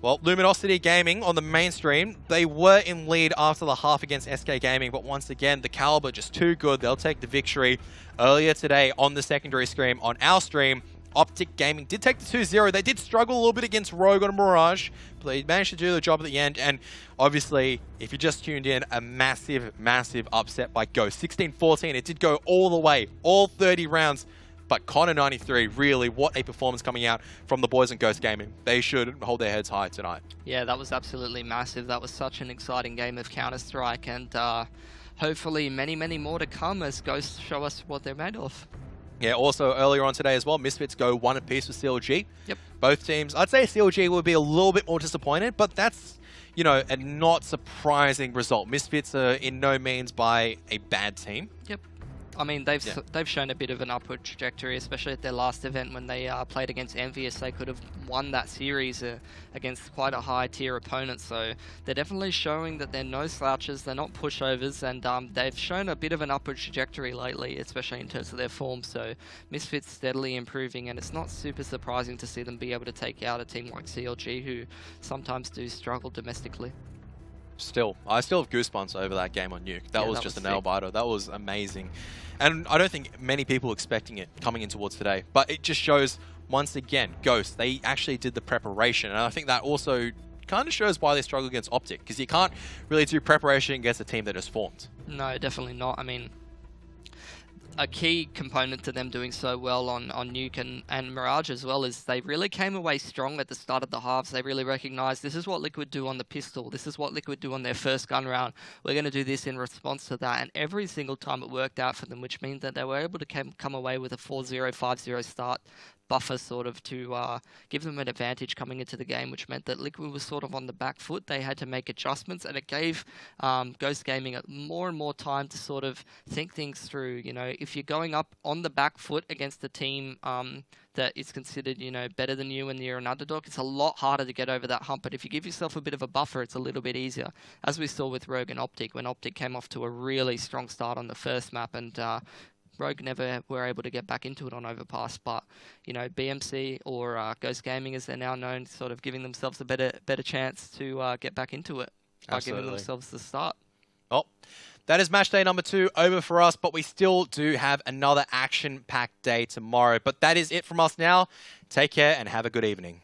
Well, Luminosity Gaming on the main stream, they were in lead after the half against SK Gaming, but once again, the caliber just too good. They'll take the victory. Earlier today on the secondary stream, on our stream, Optic Gaming did take the 2-0. They did struggle a little bit against Rogue on Mirage, but they managed to do the job at the end. And obviously, if you just tuned in, a massive, massive upset by Ghost. 16-14, it did go all the way, all 30 rounds. But Connor93, really, what a performance coming out from the boys in Ghost Gaming. They should hold their heads high tonight. Yeah, that was absolutely massive. That was such an exciting game of Counter-Strike, and hopefully many, many more to come as Ghosts show us what they're made of. Yeah, also earlier on today as well, Misfits go 1 apiece with CLG. Yep. Both teams, I'd say CLG would be a little bit more disappointed, but that's, you know, a not surprising result. Misfits are in no means by a bad team. Yep. I mean, they've shown a bit of an upward trajectory, especially at their last event when they played against Envious. They could have won that series against quite a high-tier opponent, so they're definitely showing that they're no slouches, they're not pushovers, and they've shown a bit of an upward trajectory lately, especially in terms of their form, so Misfits steadily improving, and it's not super surprising to see them be able to take out a team like CLG, who sometimes do struggle domestically. I still have goosebumps over that game on Nuke. That was just a nail-biter. That was amazing. And I don't think many people were expecting it coming in towards today. But it just shows, once again, Ghost, they actually did the preparation. And I think that also kind of shows why they struggle against Optic. Because you can't really do preparation against a team that is formed. No, definitely not. I mean, a key component to them doing so well on Nuke and Mirage as well is they really came away strong at the start of the halves. They really recognized this is what Liquid do on the pistol. This is what Liquid do on their first gun round. We're going to do this in response to that. And every single time it worked out for them, which means that they were able to come away with a 4-0, 5-0 start buffer sort of to give them an advantage coming into the game, which meant that Liquid was sort of on the back foot. They had to make adjustments, and it gave Ghost Gaming more and more time to sort of think things through. You know, if you're going up on the back foot against a team that is considered, you know, better than you and you're an underdog, it's a lot harder to get over that hump. But if you give yourself a bit of a buffer, it's a little bit easier. As we saw with Rogue and Optic, when Optic came off to a really strong start on the first map, and Rogue never were able to get back into it on Overpass, but, you know, BMC or Ghost Gaming, as they're now known, sort of giving themselves a better chance to get back into it by giving themselves the start. Oh, that is match day number 2 over for us, but we still do have another action-packed day tomorrow. But that is it from us now. Take care and have a good evening.